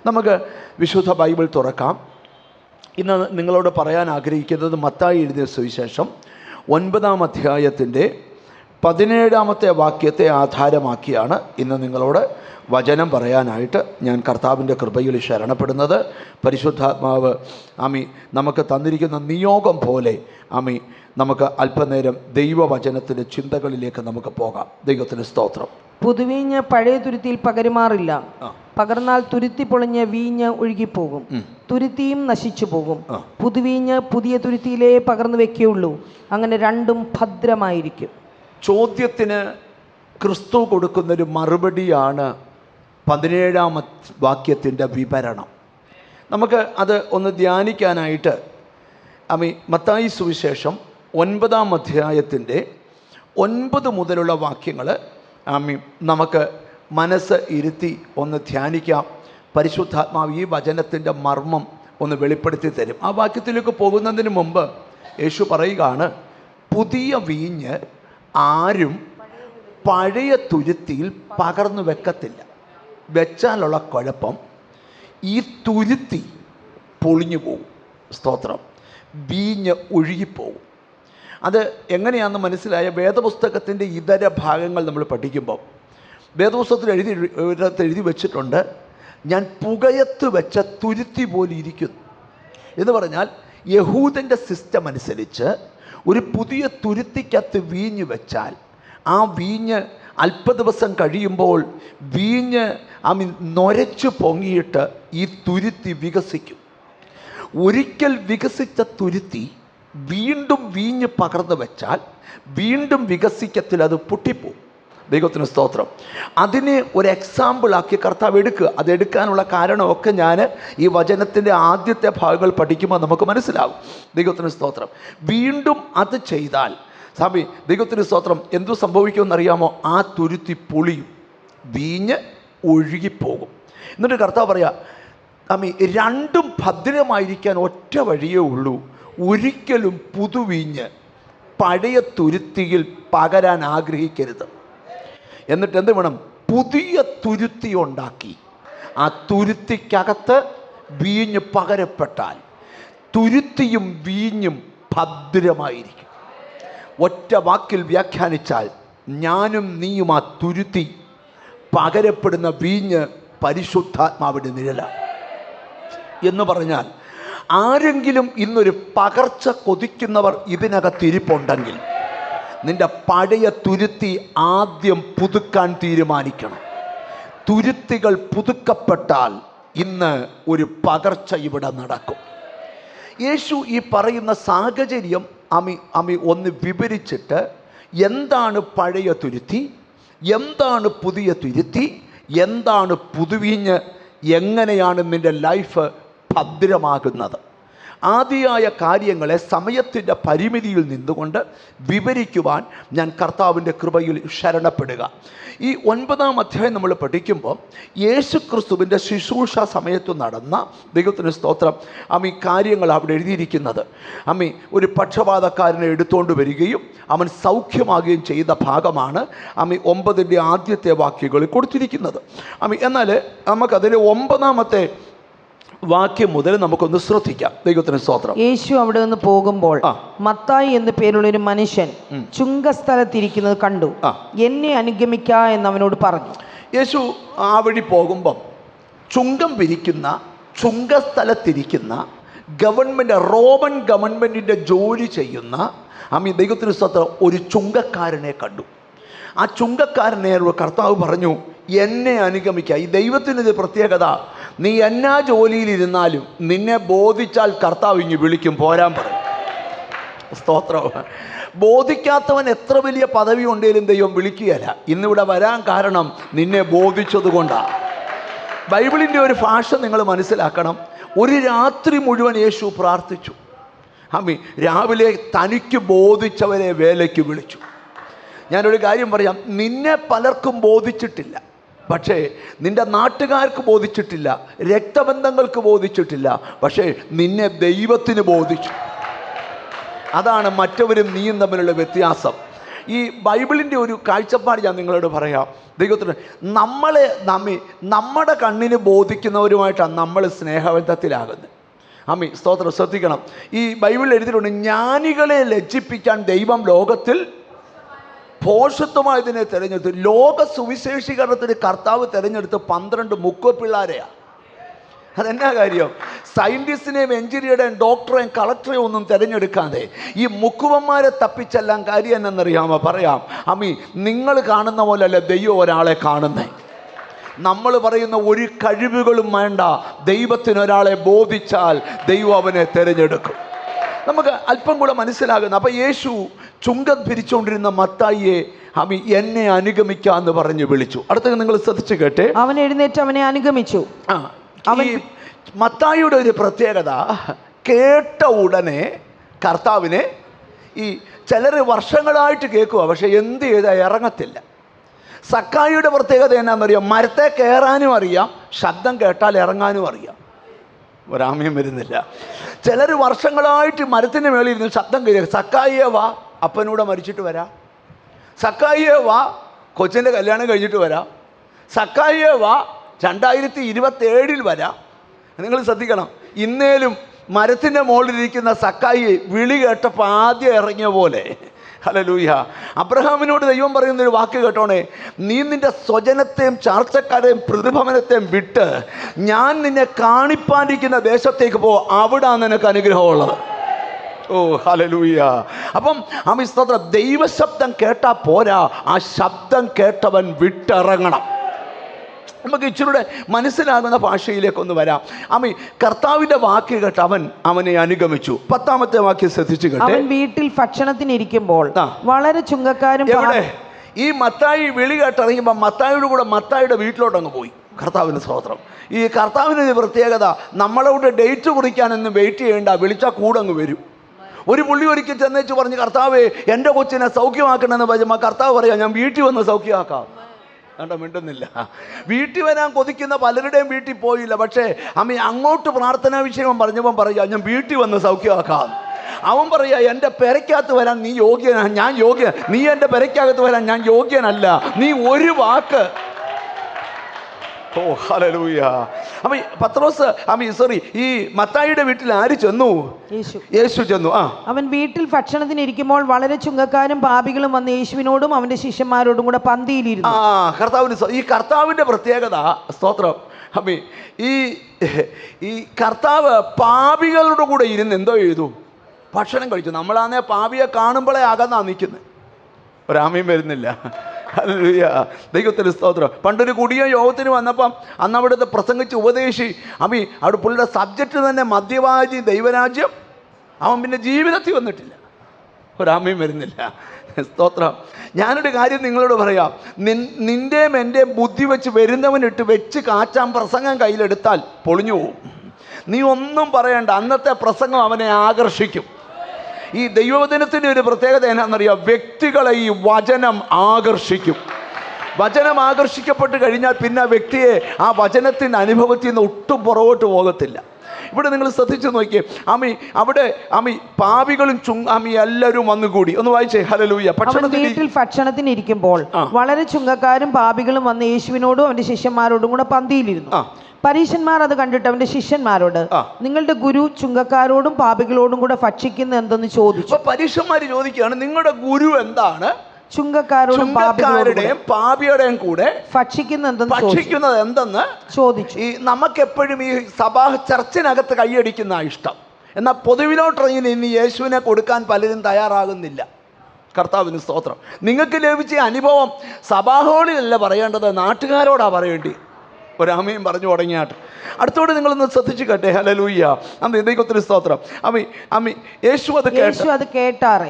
നമുക്ക് വിശുദ്ധ ബൈബിൾ തുറക്കാം. ഇന്ന് നിങ്ങളോട് പറയാൻ ആഗ്രഹിക്കുന്നത് മത്തായി എഴുതിയ സുവിശേഷം 9-ാം അധ്യായത്തിൻ്റെ 17-ാമത്തെ വാക്യത്തെ ആധാരമാക്കിയാണ് ഇന്ന് നിങ്ങളോട് വചനം പറയാനായിട്ട് ഞാൻ കർത്താവിൻ്റെ കൃപയിൽ ശരണപ്പെടുന്നത്. പരിശുദ്ധാത്മാവ് നമുക്ക് തന്നിരിക്കുന്ന നിയോഗം പോലെ നമുക്ക് അല്പനേരം ദൈവവചനത്തിൻ്റെ ചിന്തകളിലേക്ക് നമുക്ക് പോകാം. ദൈവത്തിന് സ്തോത്രം. പുതുവീഞ്ഞ് പഴയ തുരുത്തിയിൽ പകരുമാറില്ല, പകർന്നാൽ തുരുത്തി പൊളിഞ്ഞ് വീഞ്ഞ് ഒഴുകിപ്പോകും, തുരുത്തിയും നശിച്ചു പോകും. പുതുവീഞ്ഞ് പുതിയ തുരുത്തിയിലേ പകർന്നു വെക്കുകയുള്ളൂ, അങ്ങനെ രണ്ടും ഭദ്രമായിരിക്കും. ചോദ്യത്തിന് ക്രിസ്തു കൊടുക്കുന്നൊരു മറുപടിയാണ് 17-ാം വാക്യത്തിൻ്റെ വിവരണം. നമുക്ക് അത് ഒന്ന് ധ്യാനിക്കാനായിട്ട് മത്തായി സുവിശേഷം 9-ാം അധ്യായത്തിൻ്റെ 9 മുതലുള്ള വാക്യങ്ങൾ നമുക്ക് മനസ്സ് ഇരുത്തി ഒന്ന് ധ്യാനിക്കാം. പരിശുദ്ധാത്മാവ് ഈ വചനത്തിൻ്റെ മർമ്മം ഒന്ന് വെളിപ്പെടുത്തി തരും. ആ വാക്യത്തിലേക്ക് പോകുന്നതിന് മുമ്പ് യേശു പറയുകയാണ്, പുതിയ വീഞ്ഞ് ആരും പഴയ തുരുത്തിയിൽ പകർന്നു വെക്കത്തില്ല. വെച്ചാലുള്ള കുഴപ്പം, ഈ തുരുത്തി പൊളിഞ്ഞു പോകും. സ്തോത്രം. വീഞ്ഞ് ഒഴുകിപ്പോകും. അത് എങ്ങനെയാണെന്ന് മനസ്സിലായ വേദപുസ്തകത്തിൻ്റെ ഇതര ഭാഗങ്ങൾ നമ്മൾ പഠിക്കുമ്പോൾ വേദപുസ്തകത്തിൽ എഴുതി വെച്ചിട്ടുണ്ട്, ഞാൻ പുകയത്ത് വെച്ച തുരുത്തി പോലെ ഇരിക്കുന്നു എന്ന് പറഞ്ഞാൽ, യഹൂദൻ്റെ സിസ്റ്റം അനുസരിച്ച് ഒരു പുതിയ തുരുത്തിക്കകത്ത് വീഞ്ഞ് വെച്ചാൽ ആ വീഞ്ഞ് അല്പ ദിവസം കഴിയുമ്പോൾ വീഞ്ഞ് നൊരച്ചു പൊങ്ങിയിട്ട് ഈ തുരുത്തി വികസിക്കും. ഒരിക്കൽ വികസിച്ച തുരുത്തി വീണ്ടും വീഞ്ഞ് പകർന്നു വെച്ചാൽ വീണ്ടും വികസിക്കത്തിൽ അത് പൊട്ടിപ്പോവും. ദൈവത്തിന് സ്തോത്രം. അതിനെ ഒരു എക്സാമ്പിളാക്കി കർത്താവ് എടുക്കുക. അതെടുക്കാനുള്ള കാരണമൊക്കെ ഞാൻ ഈ വചനത്തിൻ്റെ ആദ്യത്തെ ഭാഗങ്ങൾ പഠിക്കുമ്പോൾ നമുക്ക് മനസ്സിലാവും. ദൈവത്തിന് സ്തോത്രം. വീണ്ടും അത് ചെയ്താൽ ദൈവത്തിന് സ്തോത്രം എന്തു സംഭവിക്കുമെന്നറിയാമോ? ആ തുരുത്തി പൊളിയും, വീഞ്ഞ് ഒഴുകിപ്പോകും. എന്നിട്ട് കർത്താവ് പറയാ, രണ്ടും ഭദ്രമായിരിക്കാൻ ഒറ്റ വഴിയേ ഉള്ളൂ, ഒരിക്കലും പുതുവീഞ്ഞ് പഴയ തുരുത്തിയിൽ പകരാൻ ആഗ്രഹിക്കരുത്. എന്നിട്ട് എന്ത് വേണം? പുതിയ തുരുത്തി ഉണ്ടാക്കി ആ തുരുത്തിക്കകത്ത് വീഞ്ഞ് പകരപ്പെട്ടാൽ തുരുത്തിയും വീഞ്ഞും ഭദ്രമായിരിക്കും. ഒറ്റ വാക്കിൽ വ്യാഖ്യാനിച്ചാൽ, ഞാനും നീയും ആ തുരുത്തി, പകരപ്പെടുന്ന വീഞ്ഞ് പരിശുദ്ധാത്മാവിൻ്റെ നിഴലാണ് എന്ന് പറഞ്ഞാൽ, ആരെങ്കിലും ഇന്നൊരു പകർച്ച കൊതിക്കുന്നവർ ഇതിനകത്തിരിപ്പുണ്ടെങ്കിൽ നിന്റെ പഴയ തുരുത്തി ആദ്യം പുതുക്കാൻ തീരുമാനിക്കണം. തുരുത്തികൾ പുതുക്കപ്പെട്ടാൽ ഇന്ന് ഒരു പകർച്ച ഇവിടെ നടക്കും. യേശു ഈ പറയുന്ന സാഹചര്യം ഒന്ന് വിവരിച്ചിട്ട്, എന്താണ് പഴയ തുരുത്തി, എന്താണ് പുതിയ തുരുത്തി, എന്താണ് പുതുവീഞ്ഞ്, എങ്ങനെയാണ് നിൻ്റെ ലൈഫ് ഭദ്രമാകുന്നത്, ആദിയായ കാര്യങ്ങളെ സമയത്തിൻ്റെ പരിമിതിയിൽ നിന്നുകൊണ്ട് വിവരിക്കുവാൻ ഞാൻ കർത്താവിൻ്റെ കൃപയിൽ ശരണപ്പെടുക. ഈ 9-ാം അധ്യായം നമ്മൾ പഠിക്കുമ്പോൾ യേശു ക്രിസ്തുവിൻ്റെ ശുശ്രൂഷ സമയത്ത് നടന്ന, ദൈവത്തിന് സ്തോത്രം, കാര്യങ്ങൾ അവിടെ എഴുതിയിരിക്കുന്നത്. ഒരു പക്ഷപാതക്കാരനെ എടുത്തുകൊണ്ട് വരികയും അവൻ സൗഖ്യമാകുകയും ചെയ്ത ഭാഗമാണ് 9-ന്റെ ആദ്യത്തെ വാക്യങ്ങളിൽ കൊടുത്തിരിക്കുന്നത്. എന്നാൽ നമുക്കതിൽ 9-ാമത്തെ വാക്യം മുതൽ നമുക്കൊന്ന് ശ്രദ്ധിക്കാം. ദൈവത്തിന് സ്തോത്രം. യേശു അവിടെ നിന്ന് പോകുമ്പോൾ മത്തായി എന്നു പേരുള്ള ഒരു മനുഷ്യൻ ചുങ്കസ്ഥലത്തിരിക്കുന്നത് കണ്ടു. എന്നെ അനുഗമിക്ക എന്ന് അവനോട് പറഞ്ഞു. യേശു ആ വഴി പോകുമ്പം ചുങ്കം പിരിക്കുന്ന, ചുങ്കസ്ഥലത്തിരിക്കുന്ന റോമൻ ഗവൺമെൻറ്റിൻ്റെ ജോലി ചെയ്യുന്ന ദൈവത്തിന് സ്തോത്രം ഒരു ചുങ്കക്കാരനെ കണ്ടു. ആ ചുങ്കക്കാരനെ കർത്താവ് പറഞ്ഞു, എന്നെ അനുഗമിക്കുക. ഈ ദൈവത്തിനൊരു പ്രത്യേകത, നീ എന്നാ ജോലിയിലിരുന്നാലും നിന്നെ ബോധിച്ചാൽ കർത്താവ് ഇങ്ങ് വിളിക്കും, പോരാൻ പറയും. സ്തോത്രം. ബോധിക്കാത്തവൻ എത്ര വലിയ പദവി ഉണ്ടെങ്കിലും ദൈവം വിളിക്കുകയല്ല. ഇന്നിവിടെ വരാൻ കാരണം നിന്നെ ബോധിച്ചത് കൊണ്ടാണ്. ബൈബിളിൻ്റെ ഒരു ഭാഷ നിങ്ങൾ മനസ്സിലാക്കണം. ഒരു രാത്രി മുഴുവൻ യേശു പ്രാർത്ഥിച്ചു. രാവിലെ തനിക്ക് ബോധിച്ചവരെ വേലയ്ക്ക് വിളിച്ചു. ഞാനൊരു കാര്യം പറയാം, നിന്നെ പലർക്കും ബോധിച്ചിട്ടില്ല, പക്ഷേ നിൻ്റെ നാട്ടുകാർക്ക് ബോധിച്ചിട്ടില്ല, രക്തബന്ധങ്ങൾക്ക് ബോധിച്ചിട്ടില്ല, പക്ഷേ നിന്നെ ദൈവത്തിന് ബോധിച്ചു. അതാണ് മറ്റവരും നീയും തമ്മിലുള്ള വ്യത്യാസം. ഈ ബൈബിളിൻ്റെ ഒരു കാഴ്ചപ്പാട് ഞാൻ നിങ്ങളോട് പറയാം. ദൈവത്തിന് നമ്മുടെ കണ്ണിന് ബോധിക്കുന്നവരുമായിട്ടാണ് നമ്മൾ സ്നേഹബന്ധത്തിലാകുന്നത്. ആമീൻ, സ്തോത്രം. ശ്രദ്ധിക്കണം, ഈ ബൈബിളിൽ എഴുതിയിട്ടുണ്ട്, ജ്ഞാനികളെ ലജ്ജിപ്പിക്കാൻ ദൈവം ലോകത്തിൽ ഭോഷത്വമായതിനെ തിരഞ്ഞെടുത്തു. ലോക സുവിശേഷീകരണത്തിന് കർത്താവ് തിരഞ്ഞെടുത്ത് 12 മുക്കുവപ്പിള്ളാരെയാണ്. അതെന്നാ കാര്യം? സയൻറ്റിസ്റ്റിനെയും എഞ്ചിനീയറുടെയും ഡോക്ടറെയും കളക്ടറെയും ഒന്നും തിരഞ്ഞെടുക്കാതെ ഈ മുക്കുവന്മാരെ തപ്പിച്ചെല്ലാം കാര്യം എന്നറിയാമോ? പറയാം, അമ്മി, നിങ്ങൾ കാണുന്ന പോലെയല്ല ദൈവം ഒരാളെ കാണുന്നേ. നമ്മൾ പറയുന്ന ഒരു കഴിവുകളും വേണ്ട, ദൈവത്തിനൊരാളെ ബോധിച്ചാൽ ദൈവം അവനെ തിരഞ്ഞെടുക്കും. നമുക്ക് അല്പം കൂടെ മനസ്സിലാകുന്നു. അപ്പം യേശു ചുങ്കം പിരിച്ചുകൊണ്ടിരുന്ന മത്തായിയെ അമ്മി എന്നെ അനുഗമിക്കാന്ന് പറഞ്ഞ് വിളിച്ചു. അടുത്ത നിങ്ങൾ ശ്രദ്ധിച്ചു കേട്ടെ. അവൻ എഴുന്നേറ്റ് അവനെ അനുഗമിച്ചു. ഈ മത്തായിയുടെ ഒരു പ്രത്യേകത, കേട്ട ഉടനെ കർത്താവിനെ ഈ ചിലർ വർഷങ്ങളായിട്ട് കേൾക്കുക, പക്ഷെ എന്ത് ചെയ്താൽ ഇറങ്ങത്തില്ല. സക്കായിയുടെ പ്രത്യേകത എന്നാണെന്നറിയാം, മരത്തെ കയറാനും അറിയാം, ശബ്ദം കേട്ടാൽ ഇറങ്ങാനും അറിയാം. ഒരാമയും വരുന്നില്ല. ചിലർ വർഷങ്ങളായിട്ട് മരത്തിൻ്റെ മേളിൽ ഇരുന്ന് ശബ്ദം കേൾക്കുക, സക്കായിയെ വാ, അപ്പനൂടെ മരിച്ചിട്ട് വരാം. സക്കായിയെ വാ, കൊച്ചിൻ്റെ കല്യാണം കഴിഞ്ഞിട്ട് വരാം. സക്കായിയെ വാ, 2027 വരാം. നിങ്ങൾ ശ്രദ്ധിക്കണം, ഇന്നേലും മരത്തിൻ്റെ മുകളിലിരിക്കുന്ന സക്കായി വിളി കേട്ടപ്പോൾ ആദ്യം ഇറങ്ങിയ പോലെ. ഹല്ലേലൂയ. അബ്രഹാമിനോട് ദൈവം പറയുന്നൊരു വാക്ക് കേട്ടോണേ, നീ നിൻ്റെ സ്വജനത്തെയും ചാർച്ചക്കാരെയും പ്രതിഭവനത്തെയും വിട്ട് ഞാൻ നിന്നെ കാണിപ്പാനിരിക്കുന്ന ദേശത്തേക്ക് പോ, അവിടാണ് നിനക്ക് അനുഗ്രഹമുള്ളത്. ഓ ഹല്ലേലൂയ. അപ്പം സ്തോത്രം, ദൈവശബ്ദം കേട്ടാൽ പോരാ, ആ ശബ്ദം കേട്ടവൻ വിട്ടിറങ്ങണം. നമുക്ക് ഇച്ചിരൂടെ മനസ്സിലാകുന്ന ഭാഷയിലേക്കൊന്ന് വരാം. കർത്താവിൻ്റെ വാക്ക് കേട്ട് അവനെ അനുഗമിച്ചു. 10ാമത്തെ വാക്യം ശ്രദ്ധിച്ചു കേട്ടെ. അവൻ വീട്ടിൽ ഭക്ഷണത്തിനിരിക്കുമ്പോൾ വളരെ ചുങ്കക്കാരും. എവിടെ? ഈ മത്തായി വിളി കേട്ടിറങ്ങിയപ്പോൾ മത്തായിയുടെ കൂടെ മത്തായിയുടെ വീട്ടിലോട്ടങ്ങ് പോയി. കർത്താവിൻ്റെ സ്തോത്രം. ഈ കർത്താവിൻ്റെ പ്രത്യേകത, നമ്മളോട് ഡേറ്റ് കുറിക്കാനൊന്നും വെയിറ്റ് ചെയ്യേണ്ട, വിളിച്ചാൽ കൂടെ അങ്ങ് വരും. ഒരു പുള്ളി ഒരിക്കൽ ചെന്നേച്ച് പറഞ്ഞ്, കർത്താവേ എൻ്റെ കൊച്ചിനെ സൗഖ്യമാക്കണമെന്ന് പറയുമ്പോൾ കർത്താവ് പറയാം, ഞാൻ വീട്ടിൽ വന്ന് സൗഖ്യമാക്കാം. കണ്ട മിണ്ടുന്നില്ല. വീട്ടിൽ വരാൻ കൊതിക്കുന്ന പലരുടെയും വീട്ടിൽ പോയില്ല. പക്ഷേ അങ്ങോട്ട് പ്രാർത്ഥനാ വിഷയം പറഞ്ഞപ്പം പറയാ, ഞാൻ വീട്ടിൽ വന്ന് സൗഖ്യമാക്കാം. അവൻ പറയാ, എൻ്റെ പെരയ്ക്കകത്ത് വരാൻ നീ യോഗ്യനാണ്, ഞാൻ യോഗ്യൻ. നീ എൻ്റെ പെരയ്ക്കകത്ത് വരാൻ ഞാൻ യോഗ്യനല്ല. നീ ഒരു വാക്ക്. ഓ ഹല്ലേലൂയ. ഈ മത്തായിയുടെ വീട്ടിൽ ആര് ചെന്നു? യേശു ചെന്നു. അവൻ വീട്ടിൽ ഭക്ഷണത്തിനിരിക്കുമ്പോൾ വളരെ ചുങ്കക്കാരും പാപികളും വന്ന് യേശുവിനോടും അവന്റെ ശിഷ്യന്മാരോടും കൂടെ പന്തിയിലിരുന്നു. ഈ കർത്താവിന്റെ പ്രത്യേകത, സ്തോത്രം, ഈ കർത്താവ് പാപികളുടെ കൂടെ ഇരുന്ന് എന്തോ ചെയ്തു? ഭക്ഷണം കഴിച്ചു. നമ്മളാണെ പാപിയെ കാണുമ്പോഴേ അകന്നാ നിൽക്കുന്നത്. ഒരാമയും വരുന്നില്ല. ഹല്ലേലൂയ. ദൈവത്തിന് സ്തോത്രം. പണ്ടൊരു കുടിയ യോഗത്തിന് വന്നപ്പം അന്ന് അവിടുത്തെ പ്രസംഗിച്ച് ഉപദേശി അവിടെ പുള്ളിയുടെ സബ്ജക്റ്റ് തന്നെ മദ്യപാനി ദൈവരാജ്യം. അവൻ പിന്നെ ജീവിതത്തിൽ വന്നിട്ടില്ല. ഒരാമയും വരുന്നില്ല. സ്തോത്രം. ഞാനൊരു കാര്യം നിങ്ങളോട് പറയാം, നിൻ്റെയും എൻ്റെയും ബുദ്ധി വെച്ച് വരുന്നവനിട്ട് വെച്ച് കാച്ചാൻ പ്രസംഗം കയ്യിലെടുത്താൽ പൊളിഞ്ഞു പോവും. നീ ഒന്നും പറയണ്ട, അന്നത്തെ പ്രസംഗം അവനെ ആകർഷിക്കും. ഈ ദൈവവചനത്തിൻ്റെ ഒരു പ്രത്യേകത എന്നാണെന്നറിയാം, വ്യക്തികളെ ഈ വചനം ആകർഷിക്കും. വചനം ആകർഷിക്കപ്പെട്ട് കഴിഞ്ഞാൽ പിന്നെ വ്യക്തിയെ ആ വചനത്തിൻ്റെ അനുഭവത്തിൽ നിന്ന് ഒട്ടും പുറകോട്ട് പോകത്തില്ല. ഇവിടെ നിങ്ങൾ ശ്രദ്ധിച്ചു നോക്കിയേ, അവിടെ പാപികളും എല്ലാവരും വന്നുകൂടി. ഒന്ന് വായിച്ചേ. ഹല്ലേലൂയ. വീട്ടിൽ ഭക്ഷണത്തിനിരിക്കുമ്പോൾ വളരെ ചുങ്കക്കാരും പാപികളും വന്ന് യേശുവിനോടും അവന്റെ ശിഷ്യന്മാരോടും കൂടെ പന്തിയിലിരുന്നു. പരീശന്മാർ അത് കണ്ടിട്ട് അവന്റെ ശിഷ്യന്മാരോട്, നിങ്ങളുടെ ഗുരു ചുങ്കക്കാരോടും പാപികളോടും കൂടെ ഭക്ഷിക്കുന്ന എന്തെന്ന് ചോദിച്ചു. പരീശന്മാർ ചോദിക്കുകയാണ്, നിങ്ങളുടെ ഗുരു എന്താണ് ചുങ്കക്കാരോടും പാപിയുടെയും കൂടെ ഭക്ഷിക്കുന്നത് എന്തെന്ന് ചോദിച്ചു. നമുക്കെപ്പോഴും ഈ സഭാ ചർച്ചിനകത്ത് കൈയടിക്കുന്ന ഇഷ്ടം. എന്നാൽ പൊതുവിലോട്ടിറങ്ങി ഇനി യേശുവിനെ കൊടുക്കാൻ പലരും തയ്യാറാകുന്നില്ല. കർത്താവിന് സ്തോത്രം. നിങ്ങൾക്ക് ലഭിച്ച അനുഭവം സഭാഹോളിലല്ല പറയേണ്ടത്, നാട്ടുകാരോടാ പറയേണ്ടി. ഒരാമയും പറഞ്ഞു തുടങ്ങിയാട്ട്. അടുത്തോട് നിങ്ങളൊന്ന് ശ്രദ്ധിച്ചു കേട്ടെ. ഹല്ലേലൂയ. ദൈവത്തിന് സ്തോത്രം. യേശു അത് കേട്ടാറെ,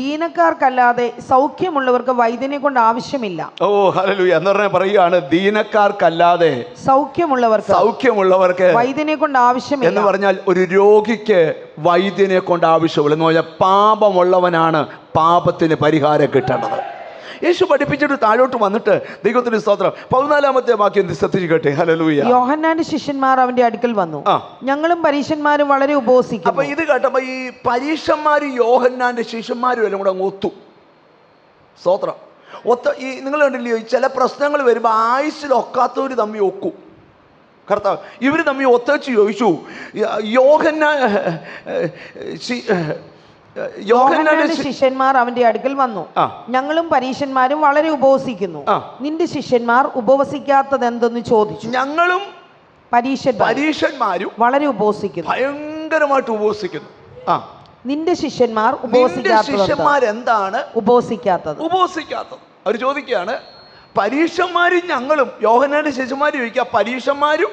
ദീനക്കാർക്കല്ലാതെ സൗഖ്യമുള്ളവർക്ക് വൈദ്യനെ കൊണ്ട് ആവശ്യമില്ല. ഓ ഹല്ലേലൂയ. എന്ന് പറഞ്ഞാൽ പറയുകയാണ്, ദീനക്കാർക്കല്ലാതെ സൗഖ്യമുള്ളവർക്ക് വൈദ്യനെ കൊണ്ട് ആവശ്യമില്ല എന്ന് പറഞ്ഞാൽ ഒരു രോഗിക്ക് വൈദ്യനെ കൊണ്ട് ആവശ്യമില്ല എന്ന് പറഞ്ഞാൽ പാപമുള്ളവനാണ് പാപത്തിന് പരിഹാരം കിട്ടേണ്ടത്. യേശു പഠിപ്പിച്ചിട്ട് താഴോട്ട് വന്നിട്ട് ദൈവത്തിന് സ്തോത്രം 14ാമത്തെ വാക്യം ശ്രദ്ധിച്ചു കേട്ടെ. ഹല്ലേലൂയ. യോഹന്നാന്റെ ശിഷ്യന്മാർ അവന്റെ അടുക്കൽ വന്നു, ഞങ്ങളും പരീശന്മാരും വളരെ ഉപവസിക്കും. അപ്പൊ ഇത് കേട്ടപ്പോ ഈ പരീശന്മാരും യോഹന്നാന്റെ ശിഷ്യന്മാരും എല്ലാം കൂടെ ഒത്തു. സ്തോത്രം. ഈ നിങ്ങൾ കണ്ടില്ലയോ, ചില പ്രശ്നങ്ങൾ വരുമ്പോൾ ആയുസ്സിലൊക്കാത്തവർ തമ്മിൽ ഒക്കും. കർത്താവ് ഇവർ തമ്മിൽ ഒത്തച്ച് ചോദിച്ചു, യോഹന്നാന്റെ ശിഷ്യന്മാർ അവന്റെ അടുക്കൽ വന്നു, ഞങ്ങളും പരീശന്മാരും വളരെ ഉപവസിക്കുന്നു, നിന്റെ ശിഷ്യന്മാർ ഉപവസിക്കാത്തത് എന്തെന്ന് ചോദിച്ചു. ഞങ്ങളും പരീശന്മാരും വളരെ ഉപവസിക്കുന്നു, ഭയങ്കരമായിട്ട് ഉപവസിക്കുന്നു. നിന്റെ ശിഷ്യന്മാർ എന്താണ് ഉപവസിക്കാത്തത്? അവർ ചോദിക്കുകയാണ്, പരീശന്മാരും ഞങ്ങളും. യോഹന്നാന്റെ ശിഷ്യന്മാർ ചോദിക്കുക, പരീശന്മാരും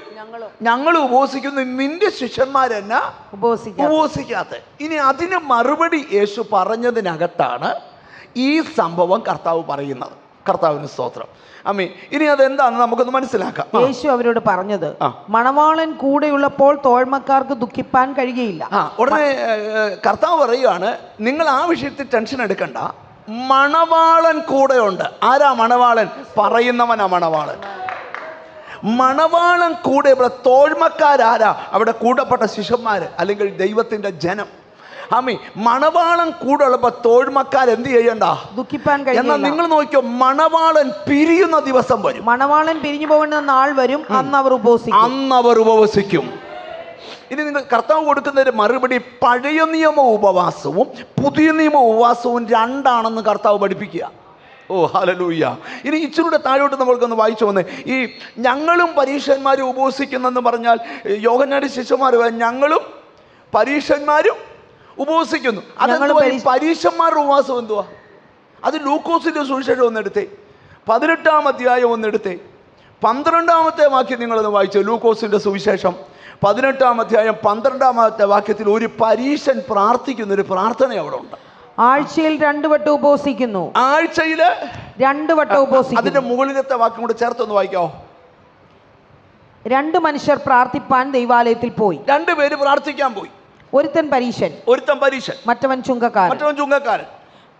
ഞങ്ങളും ഉപവസിക്കുന്നു, നിന്റെ ശിഷ്യന്മാരെന്നാ ഉപവസിക്കാത്ത? ഇനി അതിന് മറുപടി യേശു പറഞ്ഞതിനകത്താണ് ഈ സംഭവം കർത്താവ് പറയുന്നത്. കർത്താവിന് സ്തോത്രം. അമ്മേ, ഇനി അതെന്താണെന്ന് നമുക്കൊന്ന് മനസ്സിലാക്കാം. യേശു അവരോട് പറഞ്ഞത്, മണവാളൻ കൂടെയുള്ളപ്പോൾ തോഴ്മക്കാർക്ക് ദുഃഖിപ്പാൻ കഴിയുകയില്ല. ഉടനെ കർത്താവ് പറയുകയാണ്, നിങ്ങൾ ആ വിഷയത്തിൽ ടെൻഷൻ എടുക്കണ്ട, മണവാളൻ കൂടെയുണ്ട്. ആരാ മണവാളൻ? പറയുന്നവനാ മണവാളൻ. മണവാളൻ കൂടെ. ഇവിടെ തോഴ്മക്കാരാരാ? അവിടെ കൂടപ്പെട്ട ശിഷ്യന്മാര് അല്ലെങ്കിൽ ദൈവത്തിന്റെ ജനം. ആമീ, മണവാളൻ കൂടെ ഉള്ളപ്പോൾ തോഴ്മക്കാർ എന്ത് ചെയ്യണ്ട? ദുഃഖിപ്പാൻ കഴിയില്ല. എന്നാൽ നിങ്ങൾ നോക്കിയോ, മണവാളൻ പിരിയുന്ന ദിവസം വരും. മണവാളൻ പിരിഞ്ഞു പോകേണ്ട നാൾ വരും, അന്ന് അവർ ഉപവസിക്കും. ഇനി നിങ്ങൾ കർത്താവ് കൊടുക്കുന്ന ഒരു മറുപടി, പഴയ നിയമ ഉപവാസവും പുതിയ നിയമ ഉപവാസവും രണ്ടാണെന്ന് കർത്താവ് പഠിപ്പിക്കുക. ഓ ഹല്ലേലൂയ. ഇനി ഇച്ചിരൂടെ താഴോട്ട് നമ്മൾക്കൊന്ന് വായിച്ചു വന്നേ. ഈ ഞങ്ങളും പരീശന്മാരും ഉപവസിക്കുന്നെന്ന് പറഞ്ഞാൽ യോഹന്നാന്റെ ശിഷ്യന്മാർ, ഞങ്ങളും പരീശന്മാരും ഉപവസിക്കുന്നു. അതെന്തുവാ? പരീശന്മാരുടെ ഉപവാസം എന്തുവാ? അത് ലൂക്കോസിന്റെ സുവിശേഷം ഒന്നെടുത്തേ, 18-ാം അധ്യായം ഒന്നെടുത്തേ, 12-ാമത്തെ വാക്യം നിങ്ങളൊന്ന് വായിച്ചു. ലൂക്കോസിന്റെ സുവിശേഷം 18-ാം അധ്യായം 12-ാമത്തെ വാക്യത്തിൽ ഒരു പരീശൻ പ്രാർത്ഥിക്കുന്ന ഒരു പ്രാർത്ഥന അവിടെ ഉണ്ട്. ആഴ്ചയിൽ 2 വട്ടം ഉപവസിക്കുന്നു. ആഴ്ചയിൽ 2 വട്ടം ഉപവസിക്കുന്നു. അതിന്റെ മുകളിലത്തെ വാക്യം കൂടെ ചേർത്തൊന്ന് വായിക്കാവോ? 2 മനുഷ്യർ പ്രാർത്ഥിപ്പാൻ ദൈവാലയത്തിൽ പോയി. 2 പേര് പ്രാർത്ഥിക്കാൻ പോയി. ഒരുത്തൻ പരീശൻ, മറ്റവൻ ചുങ്കക്കാരൻ.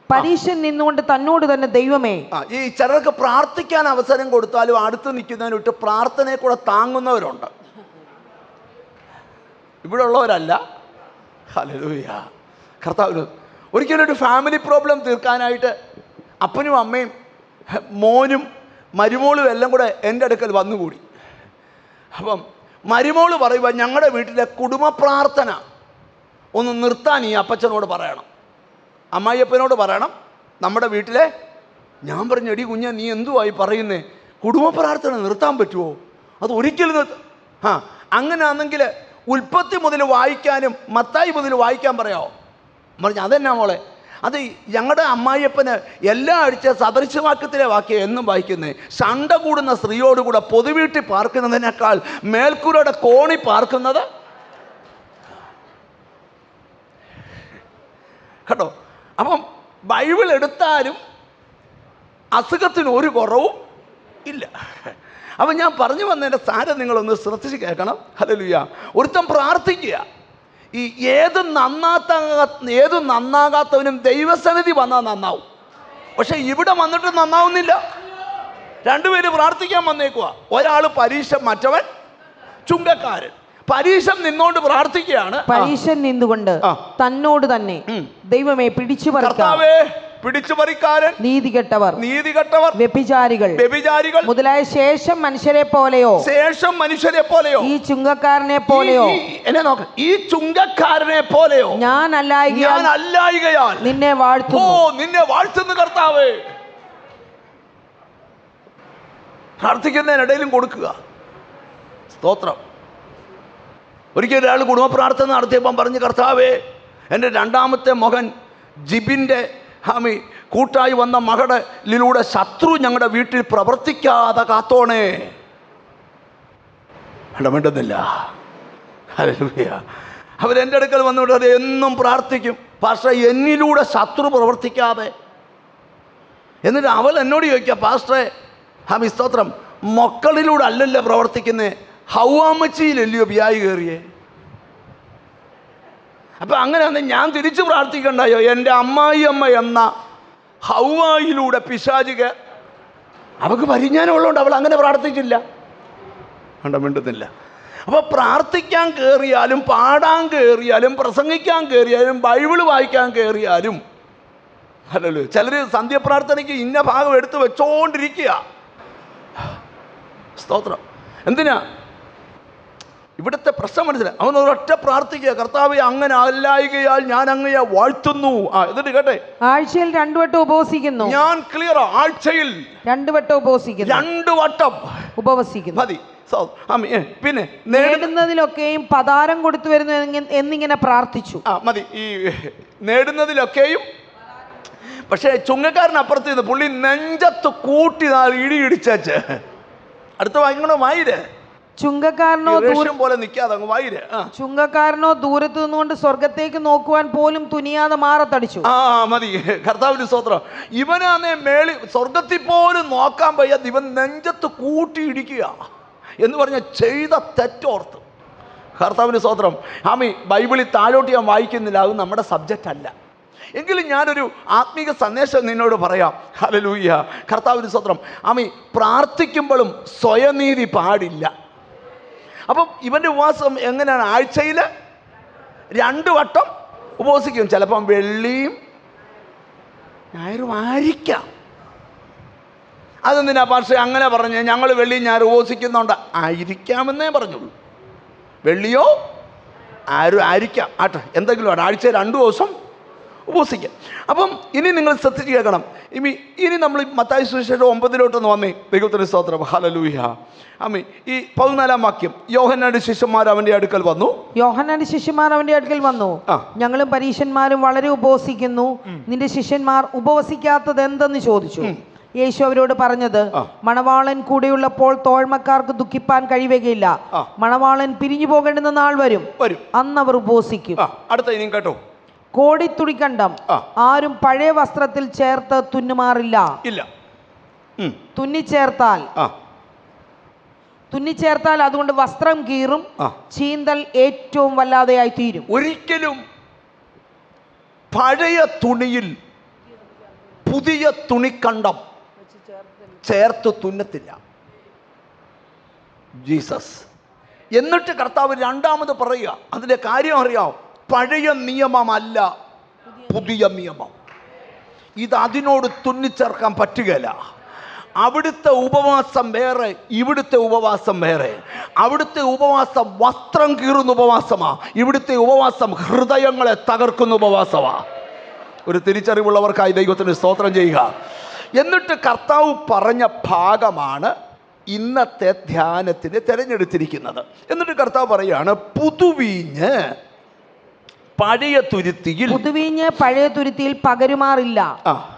പരീശൻ നിന്നുകൊണ്ട് തന്നോട് തന്നെ, ദൈവമേ. ഈ ചിലർക്ക് പ്രാർത്ഥിക്കാൻ അവസരം കൊടുത്താലും അടുത്ത് നിൽക്കുന്നതിനിട്ട് പ്രാർത്ഥനയെ കൂടെ താങ്ങുന്നവരുണ്ട്. ഇവിടെ ഉള്ളവരല്ല. ഹല്ലേലൂയ. കർത്താവിന് ഒരിക്കലും ഒരു ഫാമിലി പ്രോബ്ലം തീർക്കാനായിട്ട് അപ്പനും അമ്മയും മോനും മരുമോളും എല്ലാം കൂടെ എൻ്റെ അടുക്കൽ വന്നുകൂടി. അപ്പം മരുമോള് പറയുക, ഞങ്ങളുടെ വീട്ടിലെ കുടുംബ പ്രാർത്ഥന ഒന്ന് നിർത്താൻ ഈ അപ്പച്ചനോട് പറയണം, അമ്മായിയപ്പനോട് പറയണം, നമ്മുടെ വീട്ടിലെ. ഞാൻ പറഞ്ഞു, എടി കുഞ്ഞ, നീ എന്തുവായി പറയുന്നേ? കുടുംബ പ്രാർത്ഥന നിർത്താൻ പറ്റുമോ? അത് ഒരിക്കലും അങ്ങനെയാണെങ്കിൽ ഉൽപ്പത്തി മുതൽ വായിക്കാനും മത്തായി മുതൽ വായിക്കാൻ പറയാമോ? പറഞ്ഞു, അതെന്നാ മോളെ, അത് ഞങ്ങളുടെ അമ്മായിയപ്പന് എല്ലാ ആഴ്ച സദൃശവാക്യത്തിലെ വാക്യം എന്നും വായിക്കുന്നത്. ശണ്ട കൂടുന്ന സ്ത്രീയോടുകൂടെ പൊതുവീട്ടിൽ പാർക്കുന്നതിനേക്കാൾ മേൽക്കൂരയുടെ കോണി പാർക്കുന്നത് കേട്ടോ. അപ്പം ബൈബിൾ എടുത്താലും അസുഖത്തിന് ഒരു കുറവും ഇല്ല. അപ്പം ഞാൻ പറഞ്ഞു വന്നതിൻ്റെ സാരം നിങ്ങളൊന്ന് ശ്രദ്ധിച്ച് കേൾക്കണം. ഹല്ലേലൂയ. ഒരുത്തൻ പ്രാർത്ഥിക്കുക, ഈ ഏത് നന്നാകാത്തവനും ദൈവസന്നിധി വന്നാൽ നന്നാവും. പക്ഷെ ഇവിടെ വന്നിട്ട് നന്നാവുന്നില്ല. 2 പേര് പ്രാർത്ഥിക്കാൻ വന്നേക്കുക. ഒരാൾ പരീശൻ, മറ്റവൻ ചുങ്കക്കാരൻ. പരീശൻ നിന്നോണ്ട് പ്രാർത്ഥിക്കുകയാണ്. പരീശൻ നിന്നുകൊണ്ട് തന്നോട് തന്നെ, ദൈവമേ, പിടിച്ചുപറിക്കാരൻ, നീതികെട്ടവർ, വ്യഭിചാരികൾ മുതലായ ശേഷം മനുഷ്യരെ പോലെയോ ഈ ചുങ്കക്കാരനെ പോലെയോ ഞാൻ അല്ലായികയാൽ നിന്നെ വാഴ്ത്തുന്നു കർത്താവേ. പ്രാർത്ഥിക്കുന്നതിനിടയിലും കൊടുക്കുക. സ്തോത്രം. ഒരിക്കൽ ഒരാൾ കുടുംബ പ്രാർത്ഥന നടത്തിയപ്പം പറഞ്ഞ്, കർത്താവേ, എൻ്റെ 2ാമത്തെ മകൻ ജിബിൻ്റെ കൂട്ടായി വന്ന മകളിലൂടെ ശത്രു ഞങ്ങളുടെ വീട്ടിൽ പ്രവർത്തിക്കാതെ കാത്തോണേ. ഇടമിണ്ടുന്നില്ല. ഹല്ലേലൂയ. അവരെൻ്റെ അടുക്കൽ വന്നുകൊണ്ട് എന്നും പ്രാർത്ഥിക്കും, പാസ്റ്റർ, എന്നിലൂടെ ശത്രു പ്രവർത്തിക്കാതെ. എന്നിട്ട് അവൾ എന്നോട് ചോദിക്കുക, പാസ്റ്ററെ, സ്തോത്രം, മക്കളിലൂടെ അല്ലല്ലോ പ്രവർത്തിക്കുന്നേ, ഹൗവാമ്മച്ചിയിലല്ലയോ വ്യായി കയറിയേ. അപ്പം അങ്ങനെയാണെന്ന് ഞാൻ തിരിച്ച് പ്രാർത്ഥിക്കണ്ടായോ? എൻ്റെ അമ്മായിയമ്മ എന്ന ഹൗവായിലൂടെ പിശാചിക അവൾക്ക് പരിജ്ഞാനമുള്ളതുകൊണ്ട് അവൾ അങ്ങനെ പ്രാർത്ഥിച്ചില്ല. മിണ്ടുന്നില്ല. അപ്പോൾ പ്രാർത്ഥിക്കാൻ കയറിയാലും, പാടാൻ കയറിയാലും, പ്രസംഗിക്കാൻ കയറിയാലും, ബൈബിള് വായിക്കാൻ കയറിയാലും അല്ലല്ലോ, ചിലർ സന്ധ്യപ്രാർത്ഥനയ്ക്ക് ഇന്ന ഭാഗം എടുത്ത് വെച്ചോണ്ടിരിക്കുക. സ്തോത്രം. എന്തിനാ? ഇവിടുത്തെ പ്രശ്നം മനസ്സിലായി. അവൻ ഒരൊറ്റ പ്രാർത്ഥിക്കുക, കർത്താവേ അങ്ങനെ അല്ലായികയാൽ ഞാൻ അങ്ങയെ വാഴ്ത്തുന്നു. എന്നിട്ട് കേട്ടെ, ആഴ്ചയിൽ 2 വട്ടം ഉപവസിക്കുന്നു. ഞാൻ ക്ലിയർ, ആഴ്ചയിൽ 2 വട്ടം ഉപവസിക്കുന്നു. 2 വട്ടം ഉപവസിക്കുന്നു. മതി. പിന്നെ നേടുന്നതിലൊക്കെയും പതാരം കൊടുത്തു വരുന്നു എന്നിങ്ങനെ പ്രാർത്ഥിച്ചു. മതി. ഈ നേടുന്നതിലൊക്കെയും. പക്ഷേ ചുങ്കക്കാരൻ അപ്പുറത്ത് നിന്ന് പുള്ളി നെഞ്ചത്ത് കൂട്ടി ഇടിയിടിച്ചേച്ച് അടുത്ത വായിക്കണോ? വായിര്. ചുങ്കക്കാരനോ പോലെ നിൽക്കാതെ അങ്ങ് വായിര്. ചുങ്കക്കാരനോ ദൂരത്ത് നിന്നുകൊണ്ട് സ്വർഗത്തേക്ക് നോക്കുവാൻ പോലും തുനിയാതെ മാറത്തടിച്ചു. മതി. കർത്താവിന്റെ സ്തോത്രം. ഇവനാന്നേ സ്വർഗത്തിൽ പോലും നോക്കാൻ വയ്യ, ഇവൻ നെഞ്ചത്ത് കൂട്ടി ഇടിക്കുക എന്ന് പറഞ്ഞ ചെയ്ത തെറ്റോർത്ത്. കർത്താവിന്റെ സ്തോത്രം. ബൈബിളിൽ താഴോട്ട് ഞാൻ വായിക്കുന്നില്ല, അത് നമ്മുടെ സബ്ജക്റ്റ് അല്ല. എങ്കിലും ഞാനൊരു ആത്മീക സന്ദേശം നിന്നോട് പറയാം. ഹല്ലേലൂയ. കർത്താവിന്റെ സ്തോത്രം. പ്രാർത്ഥിക്കുമ്പോഴും സ്വയനീതി പാടില്ല. അപ്പം ഇവൻ്റെ ഉപവാസം എങ്ങനെയാണ്? ആഴ്ചയിൽ 2 വട്ടം ഉപവസിക്കും. ചിലപ്പം വെള്ളിയും ഞായറും ആയിരിക്കാം. അതെന്തിനാ പക്ഷേ അങ്ങനെ പറഞ്ഞ്? ഞങ്ങൾ വെള്ളിയും ഞായറും ഉപവസിക്കുന്നുണ്ട്. ആയിരിക്കാമെന്നേ പറഞ്ഞുള്ളൂ. വെള്ളിയോ ആരും ആയിരിക്കാം, ആട്ടെ, എന്തെങ്കിലും ആണ്. ആഴ്ച 2 ദിവസം ഉപവസിക്കാം. അപ്പം ഇനി നിങ്ങൾ ശ്രദ്ധിച്ച് കേൾക്കണം. ഇനി നമ്മൾ മത്തായി സുവിശേഷം 9 വന്നേ. ദൈവത്തിന്റെ സ്തോത്രം. ഹല്ലേലൂയ. ഈ 14-ാം വാക്യം. യോഹന്നാന്റെ ശിഷ്യന്മാർ അവന്റെ അടുക്കൽ വന്നു. ഞങ്ങളും പരീശന്മാരും വളരെ ഉപവസിക്കുന്നു, നിന്റെ ശിഷ്യന്മാർ ഉപവസിക്കാത്തത് എന്തെന്ന് ചോദിച്ചു. യേശു അവരോട് പറഞ്ഞത്, മണവാളൻ കൂടെയുള്ളപ്പോൾ തോഴ്മക്കാർക്ക് ദുഃഖിപ്പാൻ കഴിയുകയില്ല. മണവാളൻ പിരിഞ്ഞു പോകേണ്ടുന്ന നാൾ വരും, അന്ന് അവർ ഉപവസിക്കും. അടുത്ത ഇനിയും കേട്ടോ. കോടിത്തുണിക്കണ്ടം ആരും പഴയ വസ്ത്രത്തിൽ ചേർത്ത് തുന്നുമാറില്ല. തുന്നിച്ചേർത്താൽ അതുകൊണ്ട് വസ്ത്രം കീറും, ചീന്തൽ ഏറ്റവും വല്ലാതെയായി തീരും. ഒരിക്കലും പഴയ തുണിയിൽ പുതിയ തുണിക്കണ്ടം ചേർത്ത് തുന്നത്തില്ല ജീസസ്. എന്നിട്ട് കർത്താവ് രണ്ടാമത് പറയുക, അതിന്റെ കാര്യം അറിയാം. പഴയ നിയമമല്ല, പുതിയ നിയമം. ഇത് അതിനോട് തുന്നിച്ചേർക്കാൻ പറ്റുകയില്ല. അവിടുത്തെ ഉപവാസം വേറെ, ഇവിടുത്തെ ഉപവാസം വേറെ. അവിടുത്തെ ഉപവാസം വസ്ത്രം കീറുന്ന ഉപവാസമാ, ഇവിടുത്തെ ഉപവാസം ഹൃദയങ്ങളെ തകർക്കുന്ന ഉപവാസമാ. ഒരു തിരിച്ചറിവുള്ളവർക്കായി ദൈവത്തിന് സ്തോത്രം ചെയ്യുക. എന്നിട്ട് കർത്താവ് പറഞ്ഞ ഭാഗമാണ് ഇന്നത്തെ ധ്യാനത്തിന് തിരഞ്ഞെടുത്തിരിക്കുന്നത്. എന്നിട്ട് കർത്താവ് പറയുകയാണ്, പുതുവീഞ്ഞ് പഴയ തുരുത്തിയിൽ പകരുമാറില്ല,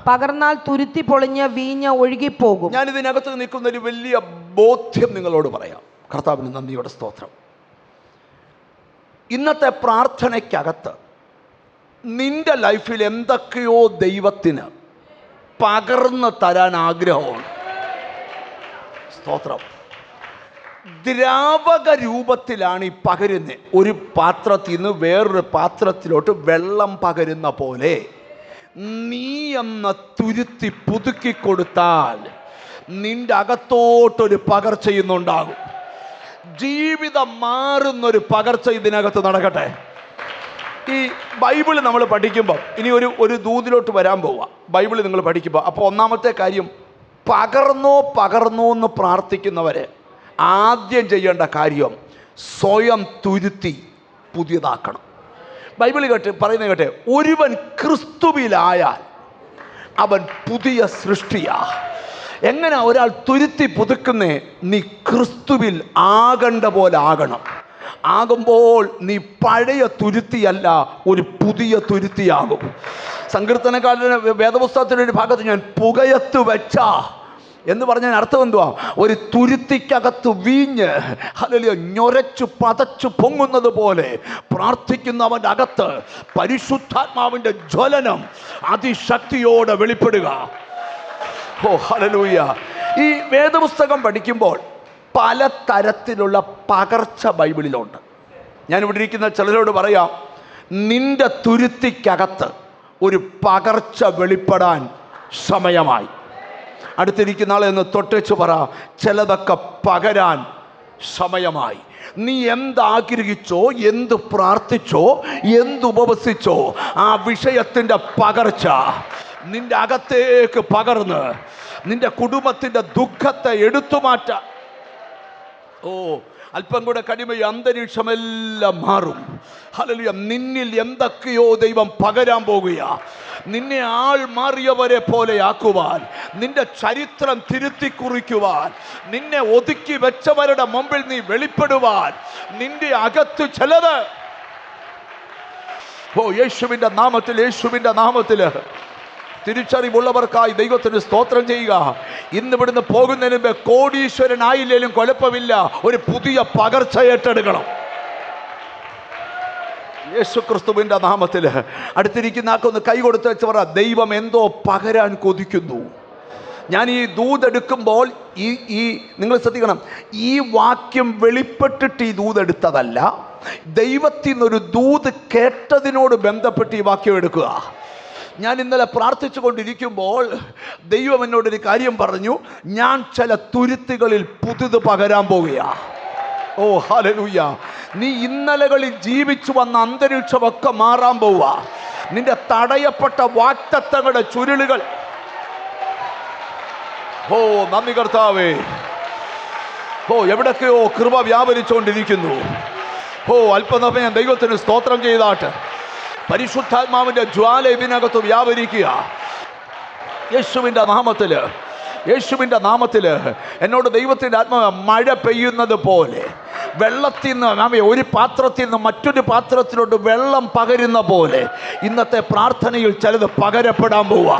പകർന്നാൽ തുരുത്തി പൊളിഞ്ഞ് വീഞ്ഞ് ഒഴുകിപ്പോകും. ഞാൻ ഇതിനകത്ത് നിൽക്കുന്ന ഒരു വലിയ ബോധ്യം നിങ്ങളോട് പറയാം. കർത്താവിന് നന്ദിയോടെ സ്തോത്രം. ഇന്നത്തെ പ്രാർത്ഥനയ്ക്കകത്ത് നിന്റെ ലൈഫിൽ എന്തൊക്കെയോ ദൈവത്തിന് പകർന്ന് തരാൻ ആഗ്രഹമുണ്ട്. സ്തോത്രം. ദ്രാവക രൂപത്തിലാണ് ഈ പകരുന്നത്. ഒരു പാത്രത്തിൽ നിന്ന് വേറൊരു പാത്രത്തിലോട്ട് വെള്ളം പകരുന്ന പോലെ നീ എന്ന തുരുത്തി പുതുക്കി കൊടുത്താൽ നിന്റെ അകത്തോട്ടൊരു പകർച്ചയുന്നുണ്ടാകും. ജീവിതം മാറുന്നൊരു പകർച്ച ഇതിനകത്ത് നടക്കട്ടെ. ഈ ബൈബിള് നമ്മൾ പഠിക്കുമ്പോൾ ഇനി ഒരു ദൂതിലോട്ട് വരാൻ പോവുക. ബൈബിള് നിങ്ങൾ പഠിക്കുമ്പോൾ അപ്പോൾ ഒന്നാമത്തെ കാര്യം, പകർന്നോ എന്ന് പ്രാർത്ഥിക്കുന്നവരെ ആദ്യം ചെയ്യേണ്ട കാര്യം സ്വയം തുരുത്തി പുതിയതാക്കണം. ബൈബിൾ പറയുന്നത് കേട്ടെ, ഒരുവൻ ക്രിസ്തുവിലായാൽ അവൻ പുതിയ സൃഷ്ടിയാ. എങ്ങനെ ഒരാൾ തുരുത്തി പുതുക്കുന്നേ? നീ ക്രിസ്തുവിൽ ആകേണ്ട പോലെ ആകണം. ആകുമ്പോൾ നീ പഴയ തുരുത്തിയല്ല, ഒരു പുതിയ തുരുത്തിയാകും. സങ്കീർത്തനക്കാരൻ്റെ വേദപുസ്തകത്തിൻ്റെ ഒരു ഭാഗത്ത് ഞാൻ പുകയത്ത് വെച്ച എന്ന് പറഞ്ഞാൽ അർത്ഥം എന്തുവാ? ഒരു തുരുത്തിക്കകത്ത് വീഞ്ഞ് ഹല്ലേലൂയ ഞൊരച്ചു പതച്ചു പൊങ്ങുന്നത് പോലെ പ്രാർത്ഥിക്കുന്നവൻ്റെ അകത്ത് പരിശുദ്ധാത്മാവിൻ്റെ ജ്വലനം അതിശക്തിയോടെ വെളിപ്പെടുക. ഓ ഹല്ലേലൂയ. ഈ വേദപുസ്തകം പഠിക്കുമ്പോൾ പല തരത്തിലുള്ള പകർച്ച ബൈബിളിലുണ്ട്. ഞാനിവിടെ ഇരിക്കുന്ന ചിലരോട് പറയാം, നിന്റെ തുരുത്തിക്കകത്ത് ഒരു പകർച്ച വെളിപ്പെടാൻ സമയമായി. അടുത്തിരിക്കുന്ന ആളെ ഒന്ന് തൊട്ടേച്ച് പറ, ചിലതൊക്കെ പകരാൻ സമയമായി. നീ എന്താഗ്രഹിച്ചോ, എന്ത് പ്രാർത്ഥിച്ചോ, എന്തുപവസിച്ചോ, ആ വിഷയത്തിൻ്റെ പകർച്ച നിന്റെ അകത്തേക്ക് പകർന്ന് നിന്റെ കുടുംബത്തിൻ്റെ ദുഃഖത്തെ എടുത്തുമാറ്റാൻ. ഓ, അല്പം കൂടെ കഴിയുമ്പോൾ ഈ അന്തരീക്ഷമെല്ലാം മാറും. ഹല്ലേലൂയ. നിന്നിൽ എന്തൊക്കെയോ ദൈവം പകരാൻ പോകുകയാ. നിന്നെ ആൾ മാറിയവരെ പോലെ ആക്കുവാൻ, നിന്റെ ചരിത്രം തിരുത്തി കുറിക്കുവാൻ, നിന്നെ ഒതുക്കി വെച്ചവരുടെ മുമ്പിൽ നീ വെളിപ്പെടുവാൻ, നിന്റെ അകത്ത് ചിലത് യേശുവിൻ്റെ നാമത്തിൽ, യേശുവിൻ്റെ നാമത്തിൽ തിരിച്ചറിവുള്ളവർക്കായി ദൈവത്തിന് സ്തോത്രം ചെയ്യുക. ഇന്ന് ഇവിടുന്ന് പോകുന്നതിന് മുമ്പ് കോടീശ്വരനായില്ലേലും കുഴപ്പമില്ല, ഒരു പുതിയ പകർച്ച ഏറ്റെടുക്കണം യേശു ക്രിസ്തുവിൻ്റെ നാമത്തിൽ. അടുത്തിരിക്കുന്ന ആക്കൊന്ന് കൈ കൊടുത്ത് വെച്ച് പറ, ദൈവം എന്തോ പകരാൻ കൊതിക്കുന്നു. ഞാൻ ഈ ദൂതെടുക്കുമ്പോൾ ഈ നിങ്ങൾ ശ്രദ്ധിക്കണം, ഈ വാക്യം വെളിപ്പെട്ടിട്ട് ഈ ദൂതെടുത്തതല്ല, ദൈവത്തിൽ നിന്നൊരു ദൂത് കേട്ടതിനോട് ബന്ധപ്പെട്ട് ഈ വാക്യം എടുക്കുക. ഞാൻ ഇന്നലെ പ്രാർത്ഥിച്ചു കൊണ്ടിരിക്കുമ്പോൾ ദൈവം എന്നോടൊരു കാര്യം പറഞ്ഞു. ഞാൻ ചില തുരുത്തുകളിൽ പുതുത് പകരാൻ പോവുകയാ. ഓ ഹല്ലേലൂയ. നീ ഇന്നലകളിൽ ജീവിച്ചു വന്ന അന്തരീക്ഷമൊക്കെ മാറാൻ പോവുക. നിന്റെ തടയപ്പെട്ട വാഗ്ദത്തങ്ങളുടെ ചുരുളുകൾ, ഓ നന്ദി കർത്താവേ, ഓ എവിടൊക്കെയോ കൃപ വ്യാപരിച്ചുകൊണ്ടിരിക്കുന്നു. ഓ അല്പസമയം ദൈവത്തിന് സ്തോത്രം ചെയ്താട്ട്. പരിശുദ്ധാത്മാവിൻ്റെ ജ്വാല ഇതിനകത്ത് വ്യാപരിക്കുക യേശുവിൻ്റെ നാമത്തിൽ. യേശുവിൻ്റെ നാമത്തിൽ എന്നോട് ദൈവത്തിൻ്റെ ആത്മാവ് മഴ പെയ്യുന്നത് പോലെ വെള്ളത്തിൽ നിന്ന് ഒരു പാത്രത്തിൽ നിന്ന് മറ്റൊരു പാത്രത്തിലോട്ട് വെള്ളം പകരുന്ന പോലെ ഇന്നത്തെ പ്രാർത്ഥനയിൽ ചിലത് പകരപ്പെടാൻ പോവുക.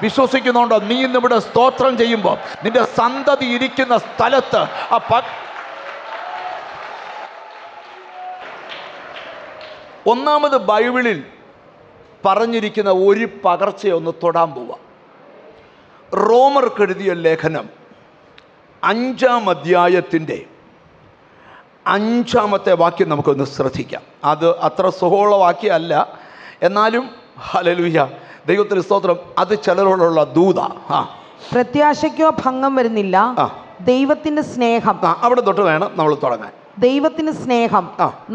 വിശ്വസിക്കുന്നുണ്ടോ? നീ ഇന്നിവിടെ സ്തോത്രം ചെയ്യുമ്പോൾ നിന്റെ സന്തതി ഇരിക്കുന്ന സ്ഥലത്ത് ഒന്നാമത് ബൈബിളിൽ പറഞ്ഞിരിക്കുന്ന ഒരു പകർച്ചയൊന്ന് തൊടാൻ പോവുക. റോമർക്ക് എഴുതിയ ലേഖനം 5-ാം അധ്യായത്തിൻ്റെ 5-ാമത്തെ വാക്യം നമുക്കൊന്ന് ശ്രദ്ധിക്കാം. അത് അത്ര സുഖമുള്ള വാക്യമല്ല, എന്നാലും ഹല്ലേലൂയ, ദൈവത്തിന് സ്തോത്രം. അത് ചിലരോടുള്ള ദൂത. പ്രത്യാശയ്ക്കോ ഭംഗം വരുന്നില്ല, ദൈവത്തിന്റെ സ്നേഹം. അവിടെ തൊട്ട് വേണം നമ്മൾ തുടങ്ങാൻ. ദൈവത്തിന് സ്നേഹം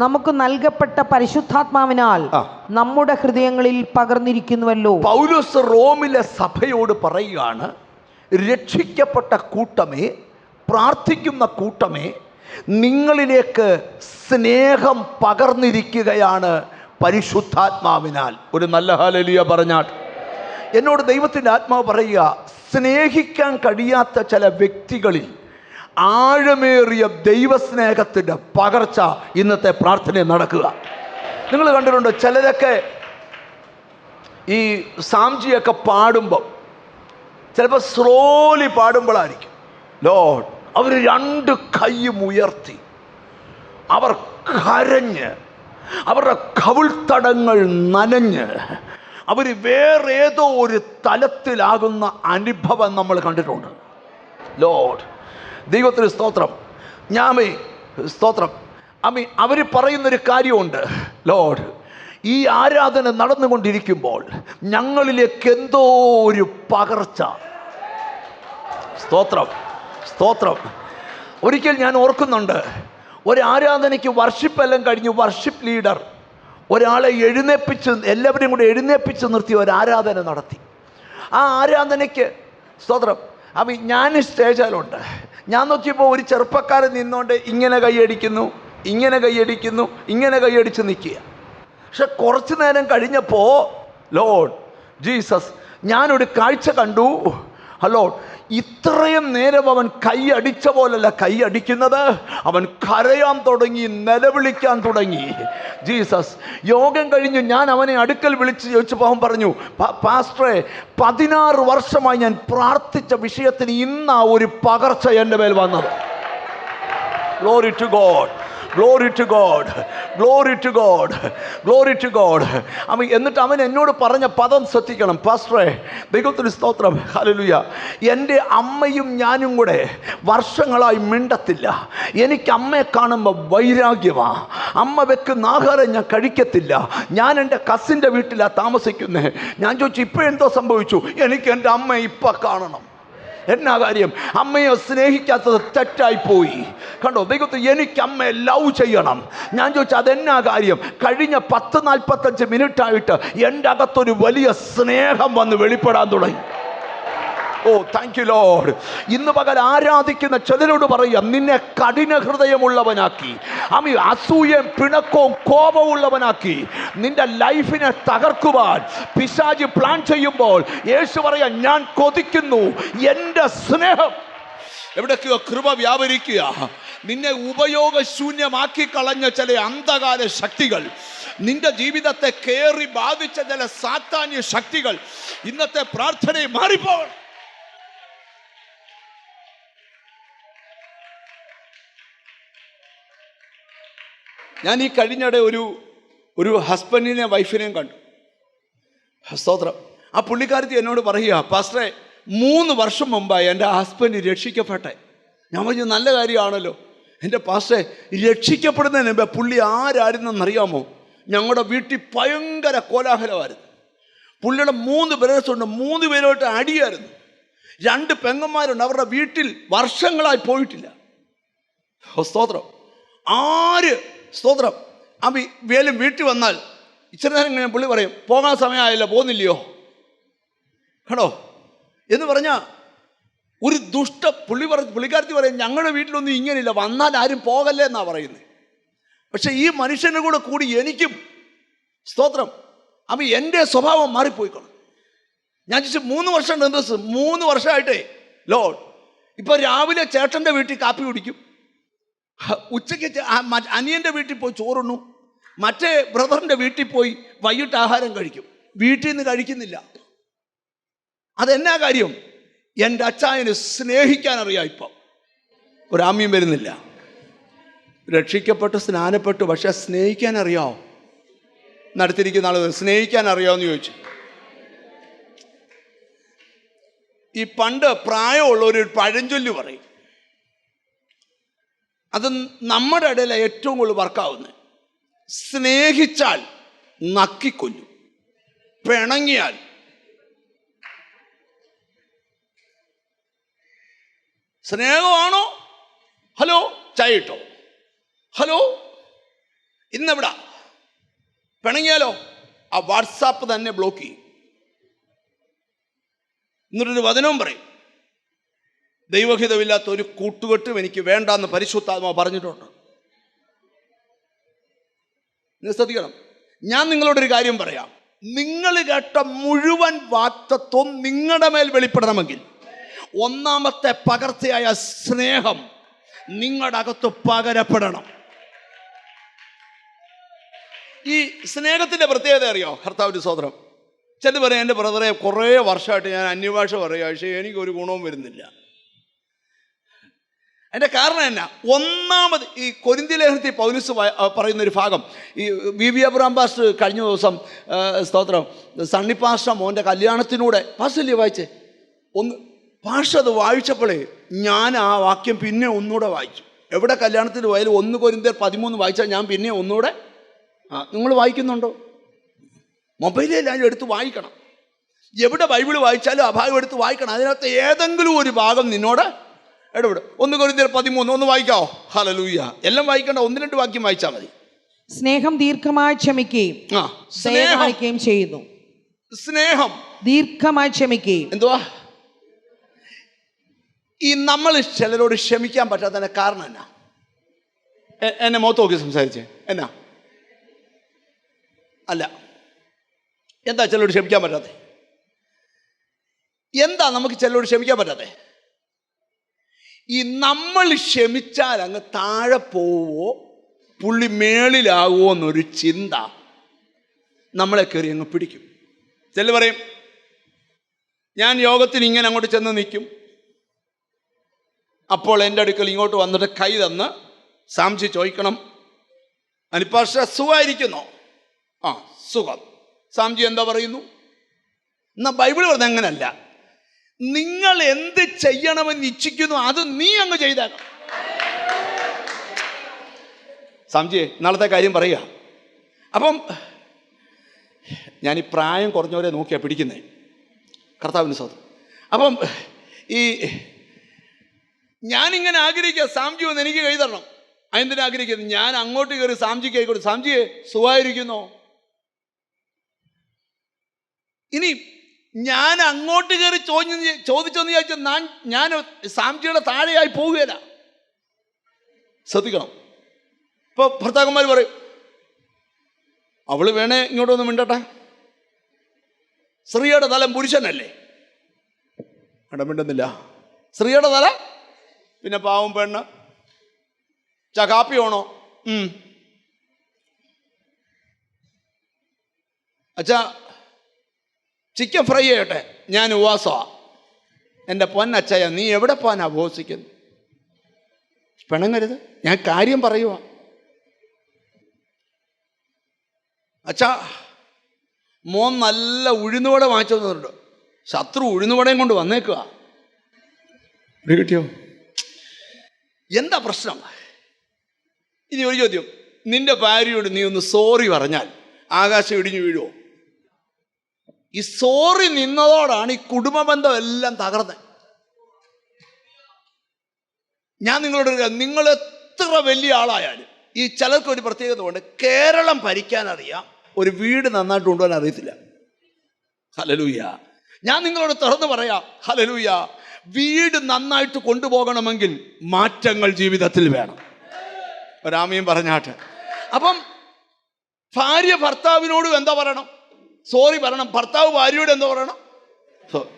നമുക്ക് നൽകപ്പെട്ട പരിശുദ്ധാത്മാവിനാൽ നമ്മുടെ ഹൃദയങ്ങളിൽ പകർന്നിരിക്കുന്നുവല്ലോ. പൗലോസ് റോമിലെ സഭയോട് പറയുകയാണ്, രക്ഷിക്കപ്പെട്ട കൂട്ടമേ, പ്രാർത്ഥിക്കുന്ന കൂട്ടമേ, നിങ്ങളിലേക്ക് സ്നേഹം പകർന്നിരിക്കുകയാണ് പരിശുദ്ധാത്മാവിനാൽ. ഒരു നല്ല ഹല്ലേലൂയ പറഞ്ഞാട്ട്. എന്നോട് ദൈവത്തിൻ്റെ ആത്മാവ് പറയുക, സ്നേഹിക്കാൻ കഴിയാത്ത ചില വ്യക്തികളിൽ ആഴമേറിയ ദൈവസ്നേഹത്തിൻ്റെ പകർച്ച ഇന്നത്തെ പ്രാർത്ഥനയിൽ നടക്കുക. നിങ്ങൾ കണ്ടിട്ടുണ്ടോ? ചിലരൊക്കെ ഈ സാംജിയൊക്കെ പാടുമ്പോൾ ചിലപ്പോൾ സ്ലോലി പാടുമ്പോഴായിരിക്കും ലോർഡ് അവർ 2 കൈയും ഉയർത്തി അവർ കരഞ്ഞ് അവരുടെ കവിൾത്തടങ്ങൾ നനഞ്ഞ് അവർ വേറേതോ ഒരു തലത്തിലാകുന്ന അനുഭവം നമ്മൾ കണ്ടിട്ടുണ്ട്. ലോർഡ് ദൈവത്തിന് സ്തോത്രം. സ്തോത്രം. അവർ പറയുന്നൊരു കാര്യമുണ്ട്, ലോർഡ് ഈ ആരാധന നടന്നുകൊണ്ടിരിക്കുമ്പോൾ ഞങ്ങളിലേക്ക് എന്തോ ഒരു പകർച്ച. സ്തോത്രം, സ്തോത്രം. ഒരിക്കൽ ഞാൻ ഓർക്കുന്നുണ്ട്, ഒരു ആരാധനയ്ക്ക് വർഷിപ്പെല്ലാം കഴിഞ്ഞ് വർഷിപ്പ് ലീഡർ ഒരാളെ എഴുന്നേപ്പിച്ച്, എല്ലാവരെയും കൂടെ എഴുന്നേപ്പിച്ച് നിർത്തി ഒരു ആരാധന നടത്തി. ആ ആരാധനയ്ക്ക് സ്തോത്രം ഞാൻ സ്റ്റേജിലുണ്ട്. ഞാൻ നോക്കിയപ്പോൾ ഒരു ചെറുപ്പക്കാരൻ നിന്നുകൊണ്ട് ഇങ്ങനെ കൈയടിക്കുന്നു, ഇങ്ങനെ കൈയടിക്കുന്നു, ഇങ്ങനെ കൈയടിച്ച് നിൽക്കുക. പക്ഷെ കുറച്ച് നേരം കഴിഞ്ഞപ്പോൾ ലോർഡ് ജീസസ് ഞാനൊരു കാഴ്ച കണ്ടു. ഹലോ, ഇത്രയും നേരം അവൻ കൈയടിച്ച പോലല്ല കൈയടിക്കുന്നത്, അവൻ കരയാൻ തുടങ്ങി, നിലവിളിക്കാൻ തുടങ്ങി. ജീസസ്. യോഗം കഴിഞ്ഞ് ഞാൻ അവനെ അടുക്കൽ വിളിച്ച് ചോദിച്ചപ്പോൾ അവൻ പറഞ്ഞു, പാസ്റ്ററെ 16 വർഷമായി ഞാൻ പ്രാർത്ഥിച്ച വിഷയത്തിന് ഇന്നാ ഒരു പകർച്ച എൻ്റെ മേൽ വന്നത്. Glory to God, glory to God, glory to God, glory to God. എന്നിട്ട് അവൻ എന്നോട് പറഞ്ഞ പദം ശ്രദ്ധിക്കണം പാസ്റ്ററെ, ദൈവത്തിന് സ്തോത്രം, ഹല്ലേലൂയ. എൻ്റെ അമ്മയും ഞാനും കൂടെ വർഷങ്ങളായി മിണ്ടത്തില്ല. എനിക്ക് അമ്മയെ കാണുമ്പോൾ വൈരാഗ്യമാണ്. അമ്മ വെക്കുന്ന ആഹാരം ഞാൻ കഴിക്കത്തില്ല. ഞാൻ എൻ്റെ കസിൻ്റെ വീട്ടിലാണ് താമസിക്കുന്നത്. ഞാൻ ചോദിച്ചു ഇപ്പോഴെന്തോ സംഭവിച്ചു? എനിക്ക് എൻ്റെ അമ്മ ഇപ്പം കാണണം. എന്നാ കാര്യം? അമ്മയെ സ്നേഹിക്കാത്തത് തെറ്റായിപ്പോയി. കണ്ടോ, ദൈവത്തിൽ എനിക്ക് അമ്മയെ ലവ് ചെയ്യണം. ഞാൻ ചോദിച്ചു അതെന്നാ കാര്യം? കഴിഞ്ഞ 10-45 മിനിറ്റായിട്ട് എൻ്റെ അകത്തൊരു വലിയ സ്നേഹം വന്ന് വെളിപ്പെടാൻ തുടങ്ങി. ഓ താങ്ക് യു ലോർഡ്. ഇന്ന് പകൽ ആരാധിക്കുന്ന ചിലരോട് പറയാം, നിന്നെ കഠിന ഹൃദയമുള്ളവനാക്കി, അസൂയയും പിണക്കവും കോപമുള്ളവനാക്കി നിന്റെ ലൈഫിനെ തകർക്കുവാൻ പിശാച് പ്ലാൻ ചെയ്യുമ്പോൾ യേശു പറയാം, ഞാൻ കൊതിക്കുന്നു എൻ്റെ സ്നേഹം. എവിടേക്കോ കൃപ വ്യാപരിക്കുക. നിന്നെ ഉപയോഗശൂന്യമാക്കി കളഞ്ഞ ചില അന്ധകാര ശക്തികൾ, നിന്റെ ജീവിതത്തെ കേറി ബാധിച്ച ചില സാത്താന്യ ശക്തികൾ ഇന്നത്തെ പ്രാർത്ഥനയെ മാറിപ്പോകണം. ഞാൻ ഈ കഴിഞ്ഞിടെ ഒരു ഹസ്ബൻഡിനെയും വൈഫിനെയും കണ്ടു. സ്തോത്രം. ആ പുള്ളിക്കാരത്തി എന്നോട് പറയുക, പാസ്റ്ററെ 3 വർഷം മുമ്പായി എൻ്റെ ഹസ്ബൻഡ് രക്ഷിക്കപ്പെട്ടെ. ഞാൻ പറഞ്ഞു നല്ല കാര്യമാണല്ലോ. എൻ്റെ പാസ്റ്ററെ, രക്ഷിക്കപ്പെടുന്നതിന് മുമ്പ് പുള്ളി ആരായിരുന്നെന്നറിയാമോ? ഞങ്ങളുടെ വീട്ടിൽ ഭയങ്കര കോലാഹലമായിരുന്നു. പുള്ളിയുടെ 3 ബ്രദേഴ്സുണ്ട്. 3 പേരോട്ട് അടിയായിരുന്നു. 2 പെങ്ങന്മാരുണ്ട്. അവരുടെ വീട്ടിൽ വർഷങ്ങളായി പോയിട്ടില്ല. സ്തോത്രം. സ്തോത്രം. വേലും വീട്ടിൽ വന്നാൽ ഇച്ചിരി നേരം കഴിഞ്ഞാൽ പുള്ളി പറയും, പോകാൻ സമയമായില്ല, പോകുന്നില്ലയോ കേട്ടോ എന്ന് പറഞ്ഞാൽ ഒരു പുള്ളിക്കാരത്തി പറയും, ഞങ്ങളുടെ വീട്ടിലൊന്നും ഇങ്ങനെയില്ല, വന്നാൽ ആരും പോകല്ലേ എന്നാണ് പറയുന്നത്. പക്ഷെ ഈ മനുഷ്യൻ്റെ കൂടി എനിക്കും സ്തോത്രം എൻ്റെ സ്വഭാവം മാറിപ്പോയിക്കണം. ഞാൻ ചോദിച്ചു 3 വർഷം 3 വർഷമായിട്ടേ ലോഡ്. ഇപ്പോൾ രാവിലെ ചേട്ടൻ്റെ വീട്ടിൽ കാപ്പി കുടിക്കും, ഉച്ചയ്ക്ക് അനിയൻ്റെ വീട്ടിൽ പോയി ചോറുണ്ണു, മറ്റേ ബ്രദറിൻ്റെ വീട്ടിൽ പോയി വൈകിട്ട് ആഹാരം കഴിക്കും. വീട്ടിൽ നിന്ന് കഴിക്കുന്നില്ല. അതെന്നാ കാര്യം? എൻ്റെ അച്ചായന് സ്നേഹിക്കാൻ അറിയാം. ഇപ്പം ഒരാമ്യം വരുന്നില്ല. രക്ഷിക്കപ്പെട്ട് സ്നാനപ്പെട്ടു, പക്ഷെ സ്നേഹിക്കാൻ അറിയാമോ? നടത്തിയിരിക്കുന്ന ആളുകൾ സ്നേഹിക്കാൻ അറിയാമെന്ന് ചോദിച്ചു. ഈ പണ്ട് പ്രായമുള്ളൊരു പഴഞ്ചൊല്ല് പറയും, അത് നമ്മുടെ ഇടയിൽ ഏറ്റവും കൂടുതൽ വർക്കാവുന്നത്. സ്നേഹിച്ചാൽ നക്കിക്കൊല്ലും, പിണങ്ങിയാൽ സ്നേഹമാണോ? ഹലോ ചായ ഇട്ടോ, ഹലോ ഇന്നെവിടാ? പിണങ്ങിയാലോ ആ വാട്സാപ്പ് തന്നെ ബ്ലോക്ക് ചെയ്യും. എന്നിട്ടൊരു വചനവും പറയും, ദൈവഹിതമില്ലാത്ത ഒരു കൂട്ടുകെട്ടും എനിക്ക് വേണ്ടാന്ന് പരിശുദ്ധാത്മാവ് പറഞ്ഞിട്ടുണ്ട്. നിങ്ങൾ ശ്രദ്ധിക്കണം. ഞാൻ നിങ്ങളോടൊരു കാര്യം പറയാം. നിങ്ങൾ കേട്ട മുഴുവൻ വാക്തത്വം നിങ്ങളുടെ മേൽ വെളിപ്പെടണമെങ്കിൽ ഒന്നാമത്തെ പകർച്ചയായ സ്നേഹം നിങ്ങളുടെ അകത്ത് പകരപ്പെടണം. ഈ സ്നേഹത്തിൻ്റെ പ്രത്യേകത അറിയോ? കർത്താവിൻ്റെ സോദരം ചെന്ന് പറയാം, എൻ്റെ ബ്രദറെ കുറേ വർഷമായിട്ട് ഞാൻ അന്യഭാഷ പറയുക, പക്ഷേ എനിക്കൊരു ഗുണവും വരുന്നില്ല. അതിൻ്റെ കാരണം എന്നാ? ഒന്നാമത് ഈ കൊരിന്ത്യ ലേഖനത്തിൽ പൗലോസ് പറയുന്നൊരു ഭാഗം, ഈ വി അബ്രഹാം പാസ്റ്റർ കഴിഞ്ഞ ദിവസം സ്തോത്രം സണ്ണി പാസ്റ്റർ മോൻ്റെ കല്യാണത്തിനൂടെ പാസ്റ്റല്ലേ വായിച്ചേ, പാസ്റ്റർ അത് വായിച്ചപ്പോഴേ ഞാൻ ആ വാക്യം പിന്നെ ഒന്നുകൂടെ വായിച്ചു. എവിടെ കല്യാണത്തിന് പോയാലും 1 കൊരിന്ത്യർ 13 വായിച്ചാൽ ഞാൻ പിന്നെ ഒന്നുകൂടെ. നിങ്ങൾ വായിക്കുന്നുണ്ടോ? മൊബൈലിൽ ഞാൻ എടുത്ത് വായിക്കണം. എവിടെ ബൈബിൾ വായിച്ചാലും ആ ഭാഗം എടുത്ത് വായിക്കണം. അതിനകത്ത് ഏതെങ്കിലും ഒരു ഭാഗം നിന്നോട് ഇടപെടും. 1 കൊരിന്ത്യർ 13 ഒന്ന് വായിക്കാവോ? ഹല്ലേലൂയ. എല്ലാം വായിക്കണ്ട, 1-2 വാക്യം വായിച്ചാൽ മതി. സ്നേഹം ദീർഘമായി ക്ഷമിക്കുകയും സ്നേഹിക്കുകയും ചെയ്യുന്നു. സ്നേഹം ദീർഘമായി ക്ഷമിക്കുകയും. എന്തുവാ ഈ നമ്മൾ ചിലരോട് ക്ഷമിക്കാൻ പറ്റാത്തതിന്റെ കാരണം എന്നാ? എന്നെ മുഖത്ത് നോക്കി സംസാരിച്ചേ. എന്നാ അല്ല, എന്താ ചിലരോട് ക്ഷമിക്കാൻ പറ്റാതെ? എന്താ നമുക്ക് ചിലരോട് ക്ഷമിക്കാൻ പറ്റാതെ? ഈ നമ്മൾ ക്ഷമിച്ചാൽ അങ്ങ് താഴെ പോവോ പുള്ളി മേളിലാകുമോ എന്നൊരു ചിന്ത നമ്മളെ കയറി അങ്ങ് പിടിക്കും. ചില പറയും, ഞാൻ യോഗത്തിന് ഇങ്ങനെ അങ്ങോട്ട് ചെന്ന് നിൽക്കും, അപ്പോൾ എൻ്റെ അടുക്കൽ ഇങ്ങോട്ട് വന്നിട്ട് കൈ തന്ന് സാംശി ചോദിക്കണം, അനിപ്പാഷ സുഖമായിരിക്കുന്നോ? ആ സുഖം. സാംജി എന്താ പറയുന്നു? എന്നാ ബൈബിൾ പറഞ്ഞ അങ്ങനല്ല. നിങ്ങൾ എന്ത് ചെയ്യണമെന്ന് ഇച്ഛിക്കുന്നു അത് നീ അങ്ങ് ചെയ്തേക്കണം. സാംജിയെ നാളത്തെ കാര്യം പറയുക. അപ്പം ഞാൻ ഈ പ്രായം കുറഞ്ഞവരെ നോക്കിയാ പിടിക്കുന്നേ, കർത്താവിന് സ്വന്തം. അപ്പം ഞാനിങ്ങനെ ആഗ്രഹിക്കുക സാംജി വന്ന് എനിക്ക് കൈ തരണം. അതെന്തിനാ ആഗ്രഹിക്കുന്നത്? ഞാൻ അങ്ങോട്ട് കയറി സാംജിക്ക് ആയിക്കോട്ടെ, സാംജിയെ സുഖമായിരിക്കുന്നോ? ഇനി ഞാൻ അങ്ങോട്ട് കയറി ചോദിച്ചെന്ന് ചോദിച്ചാൽ ഞാൻ സാംജിയുടെ താഴെയായി പോവുകയില്ല. ശ്രദ്ധിക്കണം. ഇപ്പൊ ഭർത്താക്കന്മാർ പറയും, അവള് വേണേ ഇങ്ങോട്ടൊന്ന് മിണ്ടട്ടെ, സ്ത്രീയുടെ തലം പുരുഷനല്ലേ? മിണ്ടുന്നില്ല. സ്ത്രീയുടെ തല പിന്നെ പാവം പെണ്ണ്. കാപ്പി വേണോ? അച്ഛാ ചിക്കൻ ഫ്രൈ ചെയ്യട്ടെ, ഞാൻ ഉപവാസമാ. എൻ്റെ പൊന്നച്ചയ, നീ എവിടെ പോകാനാ ഉപവസിക്കുന്നു? പിണങ്ങരുത്, ഞാൻ കാര്യം പറയുക. അച്ഛാ മോൻ നല്ല ഉഴുന്നുവട വാങ്ങിച്ചു തന്നിട്ടുണ്ട്, ശത്രു ഉഴുന്നുവടയും കൊണ്ട് വന്നേക്കുക. കിട്ടിയോ? എന്താ പ്രശ്നം? ഇനി ഒരു ചോദ്യം, നിന്റെ ഭാര്യയോട് നീ ഒന്ന് സോറി പറഞ്ഞാൽ ആകാശം ഇടിഞ്ഞു വീഴുമോ? ഈ സോറി നിന്നതോടാണ് ഈ കുടുംബ ബന്ധം എല്ലാം തകർന്നത്. ഞാൻ നിങ്ങളോട് നിങ്ങൾ എത്ര വലിയ ആളായാലും ഈ ചിലർക്ക് ഒരു പ്രത്യേകത കൊണ്ട് കേരളം ഭരിക്കാൻ അറിയാം, ഒരു വീട് നന്നായിട്ട് കൊണ്ടുപോകാൻ അറിയത്തില്ല. ഹല്ലേലൂയ. ഞാൻ നിങ്ങളോട് തുറന്നു പറയാം, ഹല്ലേലൂയ, വീട് നന്നായിട്ട് കൊണ്ടുപോകണമെങ്കിൽ മാറ്റങ്ങൾ ജീവിതത്തിൽ വേണം. ഒരാമയും പറഞ്ഞാട്ടെ. അപ്പം ഭാര്യ ഭർത്താവിനോടും എന്താ പറയണം? സോറി പറയണം. ഭർത്താവ് ഭാര്യയോട് എന്താ പറയണം?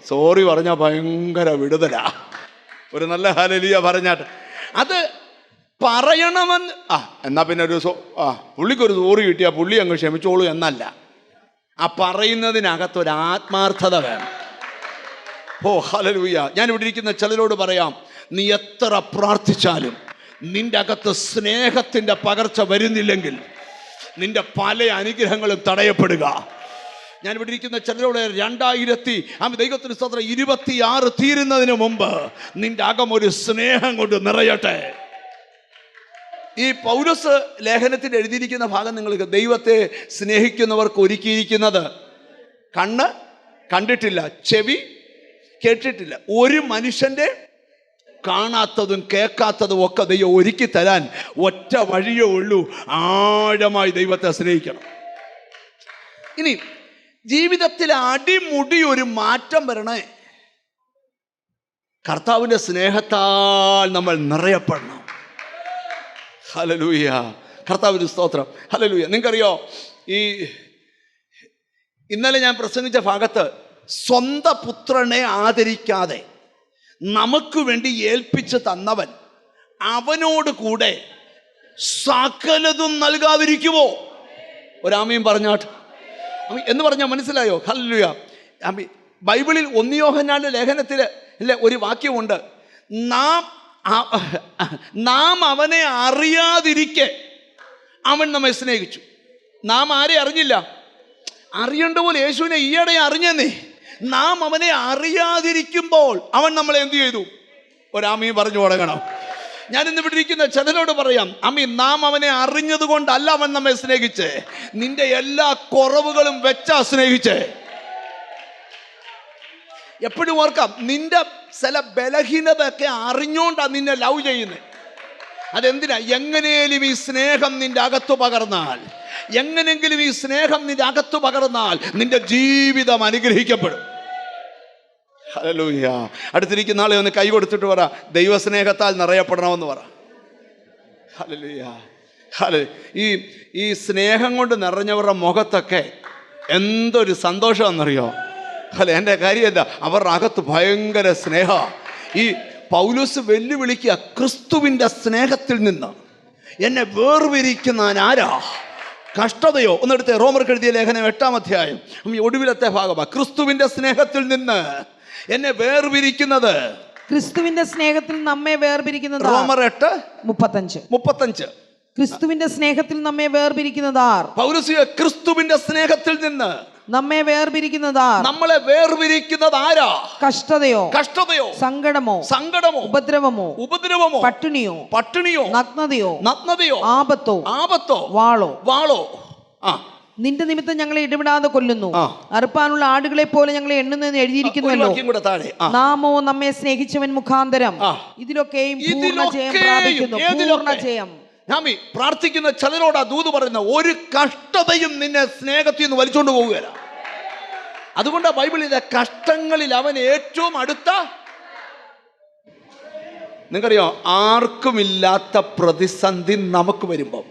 സോറി പറഞ്ഞാൽ ഭയങ്കര വിടുതലാ. ഒരു നല്ല ഹല്ലേലൂയ പറഞ്ഞാട്ടെ. അത് പറയണമെന്ന് എന്നാ പിന്നെ പുള്ളിക്കൊരു സോറി കിട്ടിയാൽ പുള്ളി അങ്ങ് ക്ഷമിച്ചോളൂ എന്നല്ല. ആ പറയുന്നതിനകത്തൊരു ആത്മാർത്ഥത വേണം. ഓ ഹല്ലേലൂയ. ഞാൻ ഇവിടെ ഇരിക്കുന്ന ചിലരോട് പറയാം, നീ എത്ര പ്രാർത്ഥിച്ചാലും നിന്റെ അകത്ത് സ്നേഹത്തിൻ്റെ പകർച്ച വരുന്നില്ലെങ്കിൽ നിന്റെ പല അനുഗ്രഹങ്ങളും തടയപ്പെടുക. ഞാൻ ഇവിടെ ഇരിക്കുന്ന ചിലരോട് 2026 തീരുന്നതിന് മുമ്പ് നിന്റെ അകം ഒരു സ്നേഹം കൊണ്ട് നിറയട്ടെ. ഈ പൗലോസ് ലേഖനത്തിൽ എഴുതിയിരിക്കുന്ന ഭാഗം നിങ്ങൾക്ക്, ദൈവത്തെ സ്നേഹിക്കുന്നവർക്ക് ഒരുക്കിയിരിക്കുന്നത് കണ്ണ് കണ്ടിട്ടില്ല, ചെവി കേട്ടിട്ടില്ല, ഒരു മനുഷ്യൻ്റെ കാണാത്തതും കേൾക്കാത്തതും ഒക്കെ ദൈവം ഒരുക്കി തരാൻ ഒറ്റ വഴിയേ ഉള്ളൂ, ആഴമായി ദൈവത്തെ സ്നേഹിക്കണം. ഇനി ജീവിതത്തിൽ അടിമുടി ഒരു മാറ്റം വരണേ, കർത്താവിൻ്റെ സ്നേഹത്താൽ നമ്മൾ നിറയപ്പെടണം. ഹല്ലേലൂയ. കർത്താവിന് സ്തോത്രം. ഹല്ലേലൂയ. നിങ്ങൾക്കറിയോ, ഈ ഇന്നലെ ഞാൻ പ്രസംഗിച്ച ഭാഗത്ത് സ്വന്തം പുത്രനെ ആദരിക്കാതെ നമുക്ക് വേണ്ടി ഏൽപ്പിച്ച് തന്നവൻ അവനോട് കൂടെ സകലതും നൽകാതിരിക്കുമോ? ഒരാമയും പറഞ്ഞാട്ട് എന്ന് പറഞ്ഞാൽ മനസ്സിലായോ? ഹല്ലേലൂയ. ബൈബിളിൽ 1 യോഹന്നാന്റെ ലേഖനത്തിൽ ഒരു വാക്യമുണ്ട്, നാം അവനെ അറിയാതിരിക്കെ അവൻ നമ്മെ സ്നേഹിച്ചു. നാം ആരെ അറിഞ്ഞില്ല? അറിയേണ്ട പോലെ യേശുവിനെ ഈയിടെ അറിഞ്ഞെന്നേ. നാം അവനെ അറിയാതിരിക്കുമ്പോൾ അവൻ നമ്മളെ എന്ത് ചെയ്തു? ഒരാമയും പറഞ്ഞു തുടങ്ങണം. ഞാൻ ഇന്ന് ഇവിടെ ഇരിക്കുന്ന ചിലരോട് പറയാം, നാം അവനെ അറിഞ്ഞത് കൊണ്ടല്ല അവൻ നമ്മെ സ്നേഹിച്ചേ, നിന്റെ എല്ലാ കുറവുകളും വെച്ചാ സ്നേഹിച്ചേ. എപ്പോഴും ഓർക്കാം, നിന്റെ ചില ബലഹീനതയൊക്കെ അറിഞ്ഞോണ്ടാണ് നിന്നെ ലവ് ചെയ്യുന്നത്. അതെന്തിനാ? എങ്ങനെയും ഈ സ്നേഹം നിന്റെ അകത്തു പകർന്നാൽ, എങ്ങനെങ്കിലും ഈ സ്നേഹം നിന്റെ അകത്തു പകർന്നാൽ നിന്റെ ജീവിതം അനുഗ്രഹിക്കപ്പെടും. ഹല്ലേലൂയ. അടുത്തിരിക്കുന്ന ആളെ ഒന്ന് കൈ കൊടുത്തിട്ട് പറ, ദൈവസ്നേഹത്താൽ നിറയപ്പെടണമെന്ന് പറ. ഹല്ലേലൂയ. ഈ സ്നേഹം കൊണ്ട് നിറഞ്ഞവരുടെ മുഖത്തൊക്കെ എന്തൊരു സന്തോഷമാണെന്നറിയോ? എൻ്റെ കാര്യമല്ല, അവരുടെ അകത്ത് ഭയങ്കര സ്നേഹ. ഈ പൗലോസ് വെല്ലുവിളിക്കുക, ക്രിസ്തുവിൻ്റെ സ്നേഹത്തിൽ നിന്ന് എന്നെ വേർപിരിക്കുന്നവൻ ആരാ? കഷ്ടതയോ? ഒന്നെടുത്ത് റോമർക്ക് എഴുതിയ ലേഖനം 8-ാം അധ്യായം ഒടുവിലത്തെ ഭാഗമാണ്. ക്രിസ്തുവിൻ്റെ സ്നേഹത്തിൽ നിന്ന് എന്നെ വേർപിരിക്കുന്നത്, ക്രിസ്തുവിന്റെ സ്നേഹത്തിൽ നമ്മെ വേർപിരിക്കുന്നത്. റോമർ 8:35. ക്രിസ്തുവിന്റെ സ്നേഹത്തിൽ നമ്മെ വേർപിരിക്കുന്നതാർ? പൗലോസ് ക്രിസ്തുവിന്റെ സ്നേഹത്തിൽ നിന്ന് നമ്മെ വേർപിരിക്കുന്നതാർ? നമ്മളെ വേർപിരിക്കുന്നത് ആരാ? കഷ്ടതയോ? സങ്കടമോ? ഉപദ്രവമോ? പട്ടിണിയോ? നഗ്നതയോ? ആപത്തോ? വാളോ? നിന്റെ നിമിത്തം ഞങ്ങളെ ഇടപെടാതെ കൊല്ലുന്നു. അറുപ്പാനുള്ള ആടുകളെ പോലെ ഞങ്ങളെ എണ്ണുന്നെന്ന് എഴുതിയിരിക്കുന്നുവല്ലോ. നാമോ നമ്മെ സ്നേഹിച്ചവൻ മുഖാന്തരം ഇതിലൊക്കെയും പൂർണ്ണ ജയം പ്രാപിക്കുന്നു. പൂർണ്ണ ജയം. പ്രാർത്ഥിക്കുന്ന ചിലരോടാ ദൂത് പറയുന്ന, ഒരു കഷ്ടതയും നിന്നെ സ്നേഹത്തിൽ നിന്ന് വലിച്ചോണ്ട് പോവുകയില്ല. അതുകൊണ്ടാണ് ബൈബിളിലെ കഷ്ടങ്ങളിൽ അവൻ ഏറ്റവും അടുത്ത. നിങ്ങൾക്കറിയോ, ആർക്കുമില്ലാത്ത പ്രതിസന്ധി നമുക്ക് വരുമ്പം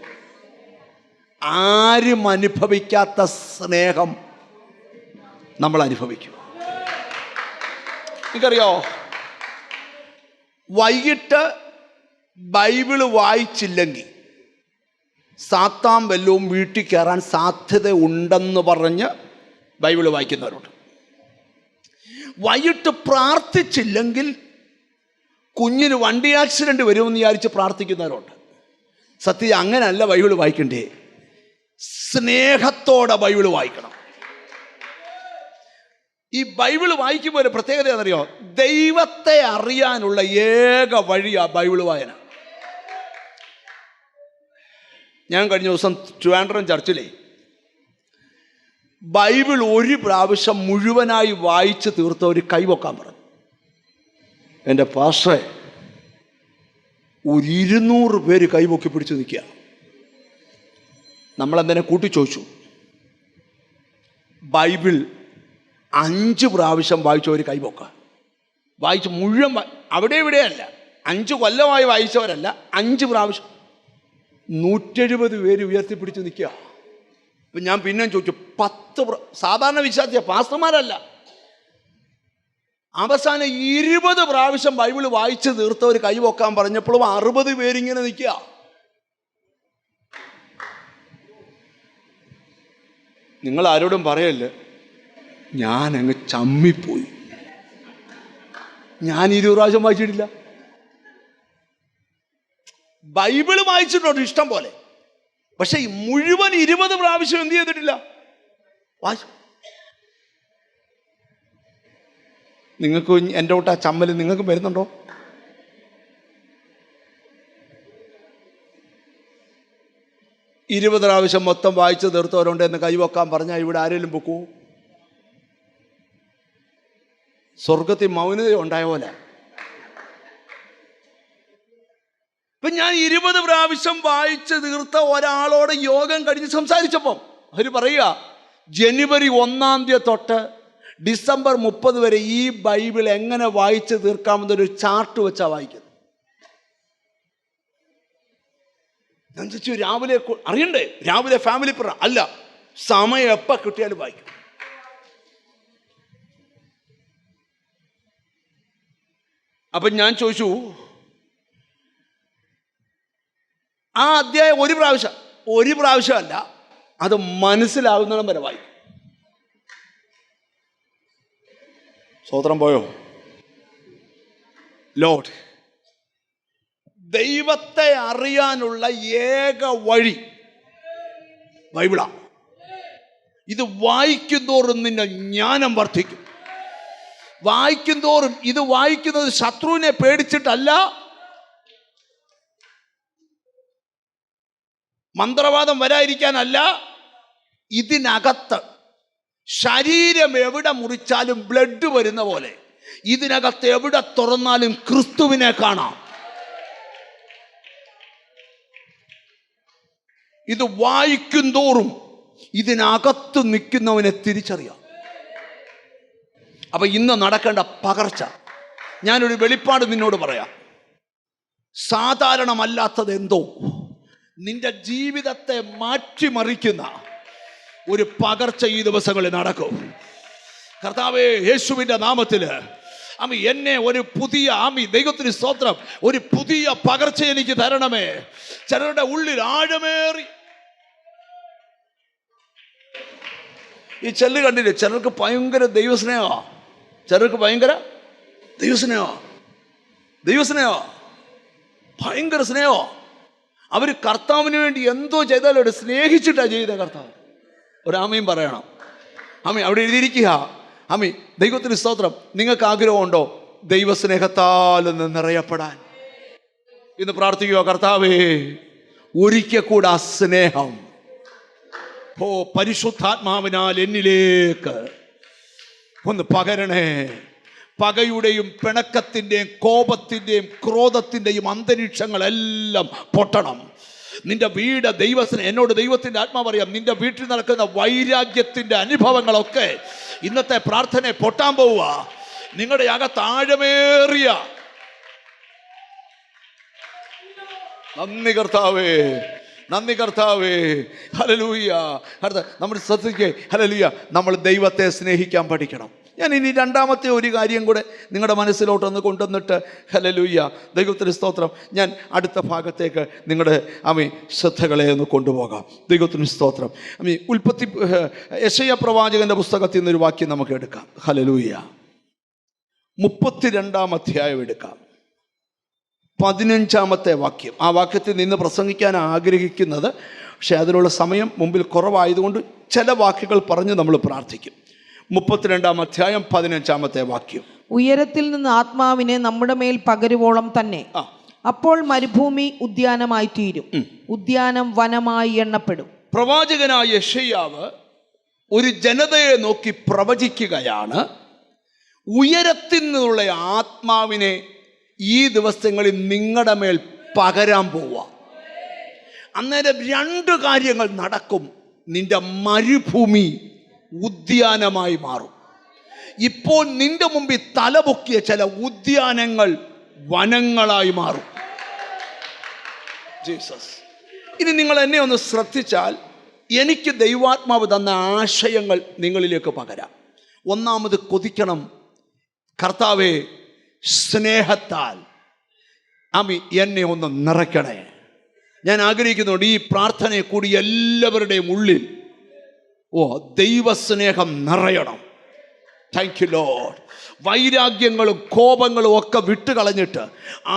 ആരും അനുഭവിക്കാത്ത സ്നേഹം നമ്മൾ അനുഭവിക്കും. നിങ്ങൾക്കറിയോ, വൈകിട്ട് ബൈബിള് വായിച്ചില്ലെങ്കിൽ സാത്താൻ വല്ലവും വീട്ടിൽ കയറാൻ സാധ്യത ഉണ്ടെന്ന് പറഞ്ഞ് ബൈബിള് വായിക്കുന്നവരുണ്ട്. വൈകിട്ട് പ്രാർത്ഥിച്ചില്ലെങ്കിൽ കുഞ്ഞിന് വണ്ടി ആക്സിഡൻറ്റ് വരുമെന്ന് വിചാരിച്ച് പ്രാർത്ഥിക്കുന്നവരുണ്ട്. സത്യം അങ്ങനെയല്ല ബൈബിള് വായിക്കണ്ടേ. സ്നേഹത്തോടെ ബൈബിള് വായിക്കണം. ഈ ബൈബിള് വായിക്കുമ്പോൾ ഒരു പ്രത്യേകത എന്നറിയോ, ദൈവത്തെ അറിയാനുള്ള ഏക വഴിയാ ബൈബിള് വായന. ഞാൻ കഴിഞ്ഞ ദിവസം ട്രിവാൻഡ്രം ചർച്ചിലെ ബൈബിൾ ഒരു പ്രാവശ്യം മുഴുവനായി വായിച്ച് തീർത്ത ഒരു കൈവക്കാൻ പറഞ്ഞു. എൻ്റെ പാസ്റ്ററെ, ഒരു 200 പേര് കൈപൊക്കി പിടിച്ച് നിൽക്കുക. നമ്മളെന്തിനെ കൂട്ടി ചോദിച്ചു. ബൈബിൾ 5 പ്രാവശ്യം വായിച്ച ഒരു കൈപൊക്ക. വായിച്ച് മുഴുവൻ അവിടെ ഇവിടെയല്ല, 5 കൊല്ലമായി വായിച്ചവരല്ല, 5 പ്രാവശ്യം 170 പേര് ഉയർത്തിപ്പിടിച്ച് നിൽക്കുക. അപ്പം ഞാൻ പിന്നെ ചോദിച്ചു, 10 സാധാരണ വിശ്വാസിയ പാസ്റ്റർമാരല്ല, അവസാനം 20 പ്രാവശ്യം ബൈബിൾ വായിച്ച് തീർത്ത ഒരു കൈ പൊക്കാൻ പറഞ്ഞപ്പോഴും 60 പേരിങ്ങനെ നിൽക്കുക. നിങ്ങൾ ആരോടും പറയല്ലേ, ഞാൻ അങ്ങ് ചമ്മിപ്പോയി. ഞാൻ 20 പ്രാവശ്യം വായിച്ചിട്ടില്ല. ബൈബിള് വായിച്ചിട്ടുണ്ട് ഇഷ്ടം പോലെ, പക്ഷെ മുഴുവൻ 20 പ്രാവശ്യം എന്ത് ചെയ്തിട്ടില്ല, വായിച്ചു. നിങ്ങൾക്ക് എൻ്റെ കൂട്ട ചമ്മൽ നിങ്ങൾക്ക് വരുന്നുണ്ടോ? ഇരുപത് പ്രാവശ്യം മൊത്തം വായിച്ചു തീർത്തവരുണ്ട് എന്ന് കൈവക്കാൻ പറഞ്ഞാൽ ഇവിടെ ആരെങ്കിലും പൊക്കൂ? സ്വർഗത്തിൽ മൗനത ഉണ്ടായ പോലെ. ഇപ്പം ഞാൻ 20 പ്രാവശ്യം വായിച്ച് തീർത്ത ഒരാളോട് യോഗം കഴിഞ്ഞ് സംസാരിച്ചപ്പം അവർ പറയുക, ജനുവരി 1-ാം തീയതി തൊട്ട് ഡിസംബർ 30 വരെ ഈ ബൈബിൾ എങ്ങനെ വായിച്ച് തീർക്കാമെന്നൊരു ചാർട്ട് വെച്ചാ വായിക്കുന്നത്. ഞാൻ ചോദിച്ചു, രാവിലെ അറിയണ്ടേ, രാവിലെ ഫാമിലി പ്രെയർ അല്ല, സമയം എപ്പോൾ കിട്ടിയാലും വായിക്കും. അപ്പം ഞാൻ ചോദിച്ചു, ആ അധ്യായം ഒരു പ്രാവശ്യമല്ല, അത് മനസ്സിലാകുന്നിടം വരെ വായിക്കും. സ്തോത്രം പോയോ? ലോർഡ്, ദൈവത്തെ അറിയാനുള്ള ഏക വഴി ബൈബിളാണ്. ഇത് വായിക്കുന്തോറും നിന്റെ ജ്ഞാനം വർദ്ധിക്കും. വായിക്കുന്തോറും ഇത് വായിക്കുന്നത് ശത്രുവിനെ പേടിച്ചിട്ടല്ല, മന്ത്രവാദം വരാതിരിക്കാനല്ല. ഇതിനകത്ത് ശരീരം എവിടെ മുറിച്ചാലും ബ്ലഡ് വരുന്ന പോലെ ഇതിനകത്ത് എവിടെ തുറന്നാലും ക്രിസ്തുവിനെ കാണാം. ഇത് വായിക്കും തോറും ഇതിനകത്ത് നിൽക്കുന്നവനെ തിരിച്ചറിയാം. അപ്പൊ ഇന്ന് നടക്കേണ്ട പകർച്ച, ഞാനൊരു വെളിപ്പാട് നിന്നോട് പറയാം. സാധാരണമല്ലാത്തത് എന്തോ നിന്റെ ജീവിതത്തെ മാറ്റിമറിക്കുന്ന ഒരു പകർച്ച ഈ ദിവസങ്ങളിൽ നടക്കും. കർത്താവേ, യേശുവിൻ്റെ നാമത്തിൽ എന്നെ ഒരു പുതിയ ദൈവത്തിന് സ്തോത്രം, ഒരു പുതിയ പകർച്ച എനിക്ക് തരണമേ. ചിലരുടെ ഉള്ളിൽ ആഴമേറി ഈ ചെല്ല് കണ്ടില്ലേ, ചിലർക്ക് ഭയങ്കര ദൈവസ്നേഹമാ, ചിലർക്ക് ഭയങ്കര ദൈവസ്നേഹമാ, ഭയങ്കര സ്നേഹമാ. അവർ കർത്താവിന് വേണ്ടി എന്തോ ചെയ്താലും അവിടെ സ്നേഹിച്ചിട്ടാണ് ചെയ്ത കർത്താവ്. ഒരാമയും പറയണം. അവിടെ എഴുതിയിരിക്കുക, ദൈവത്തിന് സ്തോത്രം. നിങ്ങൾക്ക് ആഗ്രഹമുണ്ടോ ദൈവസ്നേഹത്താൽ നിറയപ്പെടാൻ? ഇന്ന് പ്രാർത്ഥിക്കുക, കർത്താവേ, ഒരിക്കൽ കൂടെ ആ സ്നേഹം ഓ പരിശുദ്ധാത്മാവിനാൽ എന്നിലേക്ക് ഒന്ന് പകരണേ. പകയുടെയും പിണക്കത്തിൻ്റെയും കോപത്തിൻ്റെയും ക്രോധത്തിൻ്റെയും അന്തരീക്ഷങ്ങളെല്ലാം പൊട്ടണം. നിന്റെ വീട് ദൈവത്തിന്, എന്നോട് ദൈവത്തിൻ്റെ ആത്മാവ് പറയാം, നിന്റെ വീട്ടിൽ നടക്കുന്ന വൈരാഗ്യത്തിൻ്റെ അനുഭവങ്ങളൊക്കെ ഇന്നത്തെ പ്രാർത്ഥനയെ പൊട്ടാൻ പോവുക. നിങ്ങളുടെ അകത്ത് ആഴമേറിയ നന്ദി കർത്താവേ, നന്ദി കർത്താവേ, ഹല്ലേലൂയ. അടുത്ത നമ്മൾ ശ്രദ്ധിക്കേ, ഹല്ലേലൂയ. നമ്മൾ ദൈവത്തെ സ്നേഹിക്കാൻ പഠിക്കണം. ഞാൻ ഇനി രണ്ടാമത്തെ ഒരു കാര്യം കൂടെ നിങ്ങളുടെ മനസ്സിലോട്ടൊന്ന് കൊണ്ടുവന്നിട്ട്, ഹല്ലേലൂയ, ദൈവത്തിന് സ്തോത്രം, ഞാൻ അടുത്ത ഭാഗത്തേക്ക് നിങ്ങളുടെ ശ്രദ്ധകളെ ഒന്ന് കൊണ്ടുപോകാം. ദൈവത്തിന് സ്തോത്രം. യെശയ്യാ പ്രവാചകന്റെ പുസ്തകത്തിൽ നിന്നൊരു വാക്യം നമുക്ക് എടുക്കാം. ഹല്ലേലൂയ. 32 അധ്യായം എടുക്കാം, 15 വാക്യം. ആ വാക്യത്തിൽ നിന്ന് പ്രസംഗിക്കാൻ ആഗ്രഹിക്കുന്നത്, പക്ഷെ അതിനുള്ള സമയം മുമ്പിൽ കുറവായതുകൊണ്ട് ചില വാക്കുകൾ പറഞ്ഞ് നമ്മൾ പ്രാർത്ഥിക്കും. 32 അധ്യായം 15 വാക്യം. ഉയരത്തിൽ നിന്ന് ആത്മാവിനെ നമ്മുടെ മേൽ പകരുവോളം തന്നെ അപ്പോൾ മരുഭൂമി ഉദ്യാനമായി തീരും, ഉദ്യാനം വനമായി എണ്ണപ്പെടും. പ്രവാചകനായ യെശയ്യാവ് ഒരു ജനതയെ നോക്കി പ്രവചിക്കുകയാണ്. ഉയരത്തിൽ നിന്നുള്ള ആത്മാവിനെ ഈ ദിവസങ്ങളിൽ നിങ്ങളുടെ മേൽ പകരാൻ പോവുക. അന്നേരം 2 കാര്യങ്ങൾ നടക്കും. നിന്റെ മരുഭൂമി ഉദ്യാനമായി മാറും. ഇപ്പോൾ നിന്റെ മുമ്പിൽ തലപൊക്കിയ ചില ഉദ്യാനങ്ങൾ വനങ്ങളായി മാറും. ജീസസ്. ഇനി നിങ്ങൾ എന്നെ ഒന്ന് ശ്രദ്ധിച്ചാൽ, എനിക്ക് ദൈവാത്മാവ് തന്ന ആശയങ്ങൾ നിങ്ങളിലേക്ക് പകരാം. ഒന്നാമത്, കൊതിക്കണം, കർത്താവേ സ്നേഹത്താൽ എന്നെ ഒന്ന് നിറയ്ക്കണേ. ഞാൻ ആഗ്രഹിക്കുന്നുണ്ട് ഈ പ്രാർത്ഥനയെ കൂടി എല്ലാവരുടെയും ഉള്ളിൽ ദൈവസ്നേഹം നിറയണം. Thank you Lord. വൈരാഗ്യങ്ങളും കോപങ്ങളും ഒക്കെ വിട്ടുകളഞ്ഞിട്ട്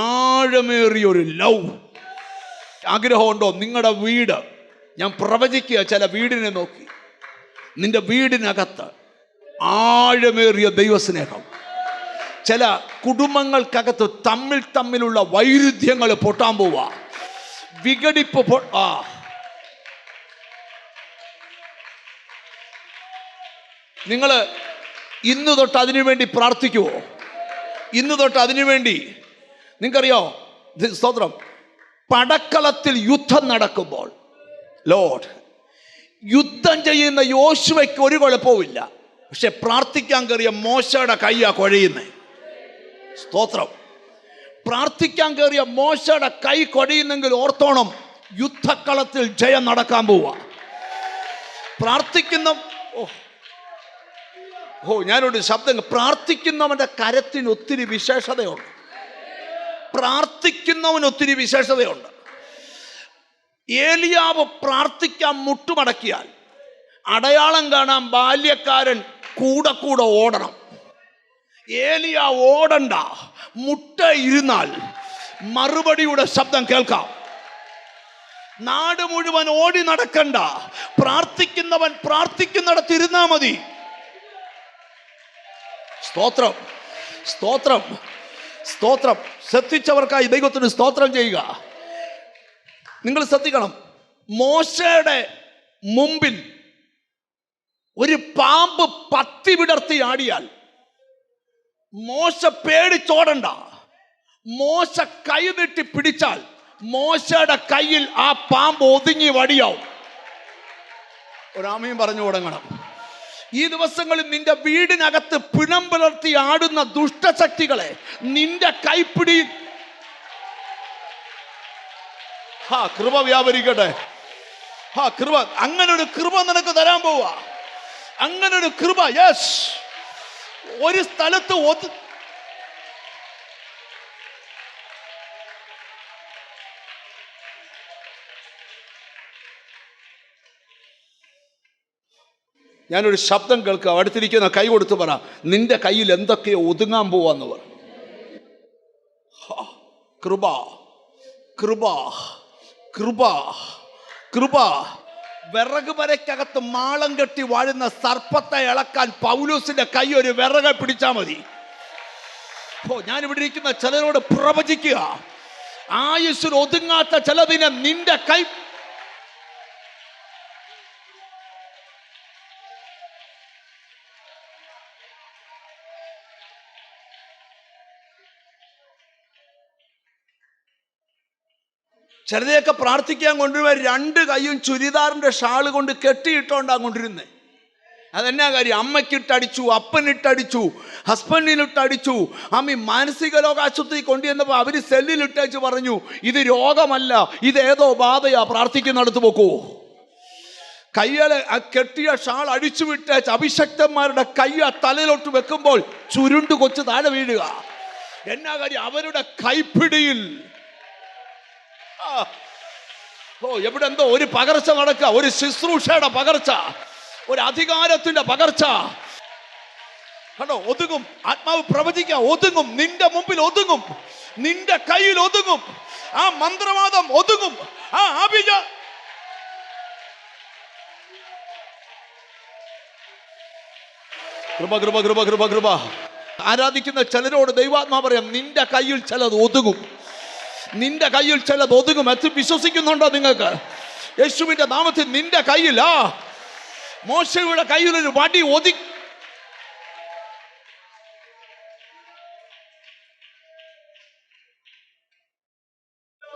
ആഴമേറിയൊരു ലവ് ആഗ്രഹമുണ്ടോ? നിങ്ങളുടെ വീട്, ഞാൻ പ്രവചിക്കുക, ചില വീടിനെ നോക്കി, നിന്റെ വീടിനകത്ത് ആഴമേറിയ ദൈവസ്നേഹം. ചില കുടുംബങ്ങൾക്കകത്ത് തമ്മിലുള്ള വൈരുദ്ധ്യങ്ങൾ പൊട്ടാൻ പോവാ, വിഘടിപ്പ് നിങ്ങൾ ഇന്ന് തൊട്ട് അതിനുവേണ്ടി പ്രാർത്ഥിക്കുവോ? ഇന്ന് തൊട്ട് അതിനുവേണ്ടി നിങ്ങൾക്കറിയോ, സ്തോത്രം, പടക്കളത്തിൽ യുദ്ധം നടക്കുമ്പോൾ ലോർഡ്, യുദ്ധം ചെയ്യുന്ന യോശുവയ്ക്ക് ഒരു കുഴപ്പവുമില്ല, പക്ഷെ പ്രാർത്ഥിക്കാൻ കയറിയ മോശയുടെ കൈയാ കുഴയുന്നേ. സ്തോത്രം. പ്രാർത്ഥിക്കാൻ കയറിയ മോശയുടെ കൈ കുഴയുന്നെങ്കിൽ ഓർത്തോണം, യുദ്ധക്കളത്തിൽ ജയം നടക്കാൻ പോവാ. പ്രാർത്ഥിക്കുന്ന ഞാനൊരു ശബ്ദം, പ്രാർത്ഥിക്കുന്നവന്റെ കരത്തിന് ഒത്തിരി വിശേഷതയുണ്ട്. പ്രാർത്ഥിക്കുന്നവന് ഒത്തിരി വിശേഷതയുണ്ട്. ഏലിയാവ് പ്രാർത്ഥിക്കാൻ മുട്ടുമടക്കിയാൽ അടയാളം കാണാൻ ബാല്യക്കാരൻ കൂടെ ഓടണം. ഏലിയ ഓടണ്ട, മുട്ട ഇരുന്നാൽ മറുപടിയുടെ ശബ്ദം കേൾക്കാം. നാട് മുഴുവൻ ഓടി നടക്കണ്ട, പ്രാർത്ഥിക്കുന്നവൻ പ്രാർത്ഥിക്കുന്നിടത്തിരുന്നാ മതി. സ്തോത്രം, സ്തോത്രം, സ്തോത്രം. ശ്രദ്ധിച്ചവർക്കായി ദൈവത്തിന് സ്തോത്രം ചെയ്യുക. നിങ്ങൾ ശ്രദ്ധിക്കണം, മോശയുടെ മുമ്പിൽ ഒരു പാമ്പ് പത്തി വിടർത്തി ആടിയാൽ മോശ പേടിച്ചോടണ്ട. മോശ കൈ നീട്ടി പിടിച്ചാൽ മോശയുടെ കയ്യിൽ ആ പാമ്പ് ഒതുങ്ങി വടിയാവും. ഒരാമയും പറഞ്ഞു തുടങ്ങണം. ഈ ദിവസങ്ങളിൽ നിന്റെ വീടിനകത്ത് പിണം പുലർത്തി ആടുന്ന ദുഷ്ടശക്തികളെ നിന്റെ കൈപ്പിടി കൃപ വ്യാപരിക്കട്ടെ. കൃപ, അങ്ങനൊരു കൃപ നിനക്ക് തരാൻ പോവാ. അങ്ങനൊരു കൃപ. യെസ്. ഒരു സ്ഥലത്ത് ഞാനൊരു ശബ്ദം കേൾക്കുക. അടുത്തിരിക്കുന്ന കൈ കൊടുത്ത് പറ, നിന്റെ കയ്യിൽ എന്തൊക്കെയോ ഒതുങ്ങാൻ പോവാന്ന് പറ. കൃപ, കൃപ, കൃപ, കൃപ. വിറക് വരയ്ക്കകത്ത് മാളം കെട്ടി വാഴുന്ന സർപ്പത്തെ ഇളക്കാൻ പൗലോസിന്റെ കൈ ഒരു വിറക് പിടിച്ചാൽ മതി. ഞാനിവിടെ ഇരിക്കുന്ന ചിലരോട് പ്രവചിക്കുക, ആയുസ്സിൽ ഒതുങ്ങാത്ത ചിലതിനെ നിന്റെ കൈ ചിലരെയൊക്കെ പ്രാർത്ഥിക്കാൻ കൊണ്ടുവരുമ്പോൾ 2 കൈയും ചുരിദാറിൻ്റെ ഷാള് കൊണ്ട് കെട്ടിയിട്ടോണ്ടാണ് കൊണ്ടിരുന്നത്. അതെന്നാ കാര്യം? അമ്മയ്ക്കിട്ടടിച്ചു, അപ്പനിട്ടടിച്ചു, ഹസ്ബൻഡിനിട്ടടിച്ചു. മാനസിക രോഗാശുപത്രി കൊണ്ടുവന്നപ്പോൾ അവർ സെല്ലിലിട്ടേച്ച് പറഞ്ഞു, ഇത് രോഗമല്ല, ഇതേതോ ബാധയാ, പ്രാർത്ഥിക്കുന്നിടത്ത് പോക്കൂ. കയ്യാലെ ആ കെട്ടിയ ഷാൾ അടിച്ചു വിട്ടേച്ച് അഭിഷക്തന്മാരുടെ കൈ തലയിലോട്ട് വെക്കുമ്പോൾ ചുരുണ്ടു കൊച്ചു താഴെ വീഴുക. എന്നാ കാര്യം? അവരുടെ കൈപ്പിടിയിൽ എവിടെ എന്തോ ഒരു പകർച്ച നടക്കുക, ഒരു ശുശ്രൂഷയുടെ പകർച്ച, ഒരു അധികാരത്തിന്റെ പകർച്ച. കണ്ടോ? ഒതുങ്ങും. ആത്മാവ് പ്രവചിക്കുക, ഒതുങ്ങും. നിന്റെ മുമ്പിൽ ഒതുങ്ങും, നിന്റെ കയ്യിൽ ഒതുങ്ങും. ആ മന്ത്രവാദം ഒതുങ്ങും. ആ കൃപ കൃപ കൃപ കൃപ കൃപ. ആരാധിക്കുന്ന ചിലരോട് ദൈവാത്മാ പറയാം, നിന്റെ കയ്യിൽ ചിലത് ഒതുങ്ങും, നിന്റെ കയ്യിൽ ചിലത് ഒതുങ്ങും. എത്ര വിശ്വസിക്കുന്നുണ്ടോ നിങ്ങൾക്ക്? യേശുവിന്റെ നാമത്തിൽ നിന്റെ കയ്യിൽ, മോശയുടെ കയ്യിൽ ഒരു വടി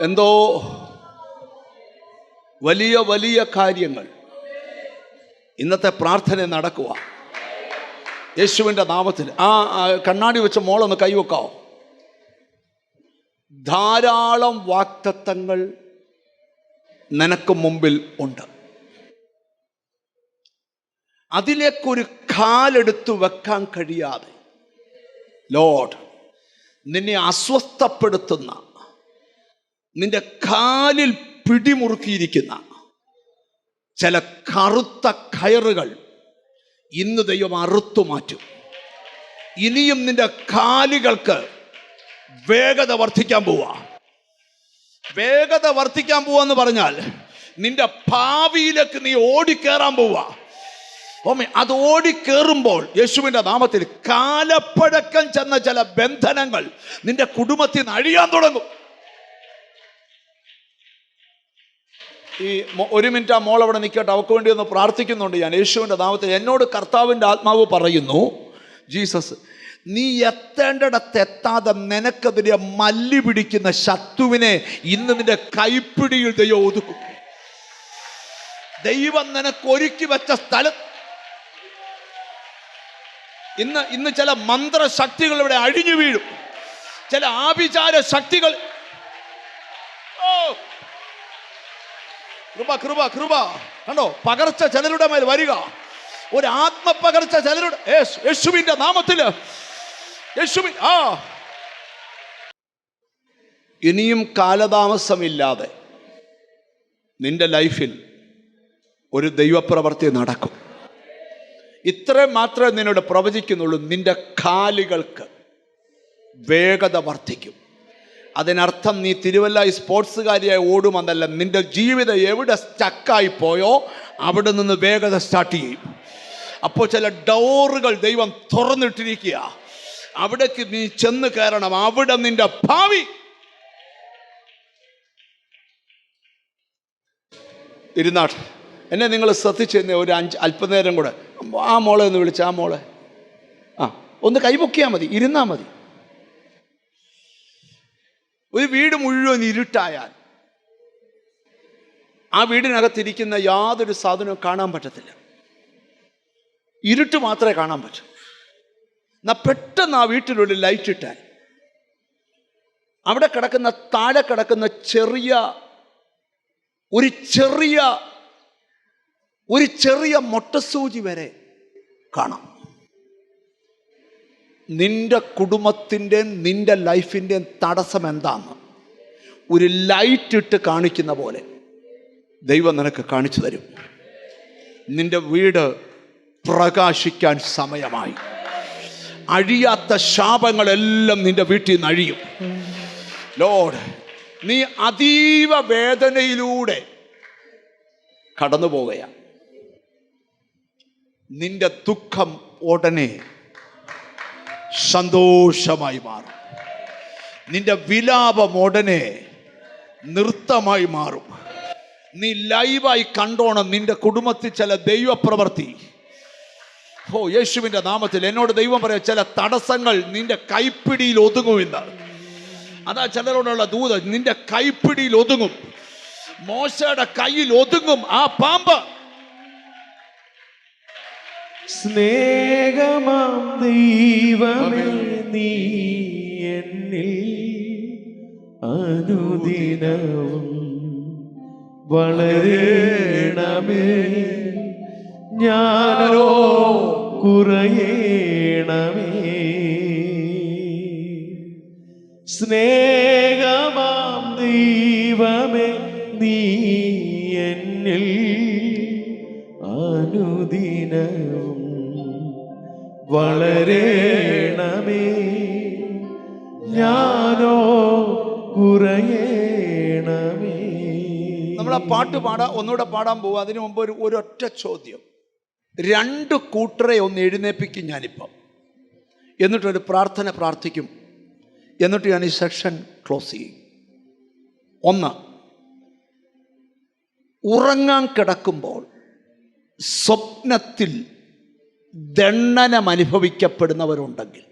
എന്തോ വലിയ വലിയ കാര്യങ്ങൾ ഇന്നത്തെ പ്രാർത്ഥന നടക്കുക യേശുവിൻ്റെ നാമത്തിൽ. കണ്ണാടി വെച്ച മോളൊന്ന് കൈവെക്കാവോ? ധാരാളം വാഗ്ദത്തങ്ങൾ നിനക്ക് മുമ്പിൽ ഉണ്ട്. അതിലേക്കൊരു കാലെടുത്ത് വെക്കാൻ കഴിയാതെ ലോർഡ് നിന്നെ അസ്വസ്ഥപ്പെടുത്തുന്ന, നിന്റെ കാലിൽ പിടിമുറുക്കിയിരിക്കുന്ന ചില കറുത്ത കയറുകൾ ഇന്ന് ദൈവം അറുത്തു മാറ്റും. ഇനിയും നിന്റെ കാലുകൾക്ക് വേഗത വർദ്ധിക്കാൻ പോവാ. വേഗത വർദ്ധിക്കാൻ പോവാന്ന് പറഞ്ഞാൽ നിന്റെ ഭാവിയിലേക്ക് നീ ഓടിക്കേറാൻ പോവാ. അത് ഓടിക്കേറുമ്പോൾ യേശുവിൻ്റെ നാമത്തിൽ കാലപ്പഴക്കം ചെന്ന ചില ബന്ധനങ്ങൾ നിന്റെ കുടുംബത്തിൽ നിന്ന് അഴിയാൻ തുടങ്ങും. ഈ 1 മിനിറ്റ് ആ മോൾ അവിടെ നിൽക്കട്ടെ, അവൾക്ക് വേണ്ടി ഒന്ന് പ്രാർത്ഥിക്കുന്നുണ്ട് ഞാൻ യേശുവിൻ്റെ നാമത്തിൽ. എന്നോട് കർത്താവിൻ്റെ ആത്മാവ് പറയുന്നു, ജീസസ്, നീ എത്തേണ്ടിടത്ത് എത്താതെ നിനക്കെതിരെ മല്ലി പിടിക്കുന്ന ശത്രുവിനെ ഇന്ന് നിന്റെ കൈപ്പിടിയിൽ ദൈവം ഒതുക്കും. ദൈവം നിനക്ക് ഒരുക്കി വെച്ച സ്ഥലം ഇന്ന് ചില മന്ത്രശക്തികൾ ഇവിടെ അഴിഞ്ഞു വീഴും. ചില ആഭിചാര ശക്തികൾ. കൃപ കൃപ കൃപ. കണ്ടോ? പകർച്ച ചിലരുടെ മേൽ വരിക, ഒരു ആത്മപകർച്ച ചിലരുടെ. യേശുവിന്റെ നാമത്തിൽ ഇനിയും കാലതാമസമില്ലാതെ നിന്റെ ലൈഫിൽ ഒരു ദൈവപ്രവൃത്തി നടക്കും. ഇത്രയും മാത്രമേ നിന്നോട് പ്രവചിക്കുന്നുള്ളൂ. നിന്റെ കാലുകൾക്ക് വേഗത വർദ്ധിക്കും. അതിനർത്ഥം നീ തിരുവല്ല സ്പോർട്സുകാരിയായി ഓടുമെന്നല്ല. നിന്റെ ജീവിതം എവിടെ സ്റ്റക്കായി പോയോ അവിടെ നിന്ന് വേഗത സ്റ്റാർട്ട് ചെയ്യും. അപ്പോൾ ചില ഡോറുകൾ ദൈവം തുറന്നിട്ടിരിക്കുക. അവിടേക്ക് നീ ചെന്ന് കയറണം. അവിടെ നിന്റെ ഭാവി. ഇരുന്നാട്ടെ. എന്നെ നിങ്ങൾ ശ്രദ്ധിച്ചെന്നെ ഒരു അല്പനേരം കൂടെ. ആ മോളെ ഒന്ന് വിളിച്ച, ആ മോളെ ഒന്ന് കൈപൊക്കിയാൽ മതി, ഇരുന്നാൽ മതി. ഒരു വീട് മുഴുവൻ ഇരുട്ടായാൽ ആ വീടിനകത്തിരിക്കുന്ന യാതൊരു സാധനവും കാണാൻ പറ്റത്തില്ല. ഇരുട്ട് മാത്രമേ കാണാൻ പറ്റൂ. എന്നാ പെട്ടെന്ന് ആ വീട്ടിലൊരു ലൈറ്റ് ഇട്ടാൽ അവിടെ കിടക്കുന്ന, താഴെ കിടക്കുന്ന ഒരു ചെറിയ മൊട്ടസൂചി വരെ കാണാം. നിന്റെ കുടുംബത്തിൻ്റെയും നിന്റെ ലൈഫിൻ്റെയും തടസ്സം എന്താന്ന് ഒരു ലൈറ്റ് ഇട്ട് കാണിക്കുന്ന പോലെ ദൈവം നിനക്ക് കാണിച്ചു തരും. നിന്റെ വീട് പ്രകാശിക്കാൻ സമയമായി. അഴിയാത്ത ശാപങ്ങളെല്ലാം നിന്റെ വീട്ടിൽ നിന്ന് അഴിയും. ലോർഡ്, നീ അതീവ വേദനയിലൂടെ കടന്നു പോവുകയാണ്. നിന്റെ ദുഃഖം ഉടനെ സന്തോഷമായി മാറും. നിന്റെ വിലാപം ഉടനെ നൃത്തമായി മാറും. നീ ലൈവായി കണ്ടോണം നിന്റെ കുടുംബത്തിൽ ചില ദൈവപ്രവൃത്തി. യേശുവിൻ്റെ നാമത്തിൽ എന്നോട് ദൈവം പറയാം, ചില തടസ്സങ്ങൾ നിന്റെ കൈപ്പിടിയിൽ ഒതുങ്ങുമെന്ന്. അതാ ചിലരോടുള്ള ദൂത്, നിന്റെ കൈപ്പിടിയിൽ ഒതുങ്ങും. മോശയുടെ കയ്യിൽ ഒതുങ്ങും ആ പാമ്പ്. സ്നേഹമാം ദൈവമേ നീ എന്നിൽ അനുദിനവും വളരേണമേ, ഞാനോ കുറയേണമേ. സ്നേഹമാം ദൈവമേ നീ എന്നിൽ അനുദിനവും വളരേണമേ, ഞാനോ കുറയേണമേ. നമ്മളാ പാട്ട് ഒന്നുകൂടെ പാടാൻ പോവുക. അതിനു മുമ്പ് ഒരൊറ്റ ചോദ്യം. 2 കൂട്ടരെ ഒന്ന് എഴുന്നേൽപ്പിക്കും ഞാനിപ്പം, എന്നിട്ടൊരു പ്രാർത്ഥന പ്രാർത്ഥിക്കും, എന്നിട്ട് ഞാൻ ഈ സെക്ഷൻ ക്ലോസ് ചെയ്യും. 1, ഉറങ്ങാൻ കിടക്കുമ്പോൾ സ്വപ്നത്തിൽ ദണ്ഡനം അനുഭവിക്കപ്പെടുന്നവരുണ്ടെങ്കിൽ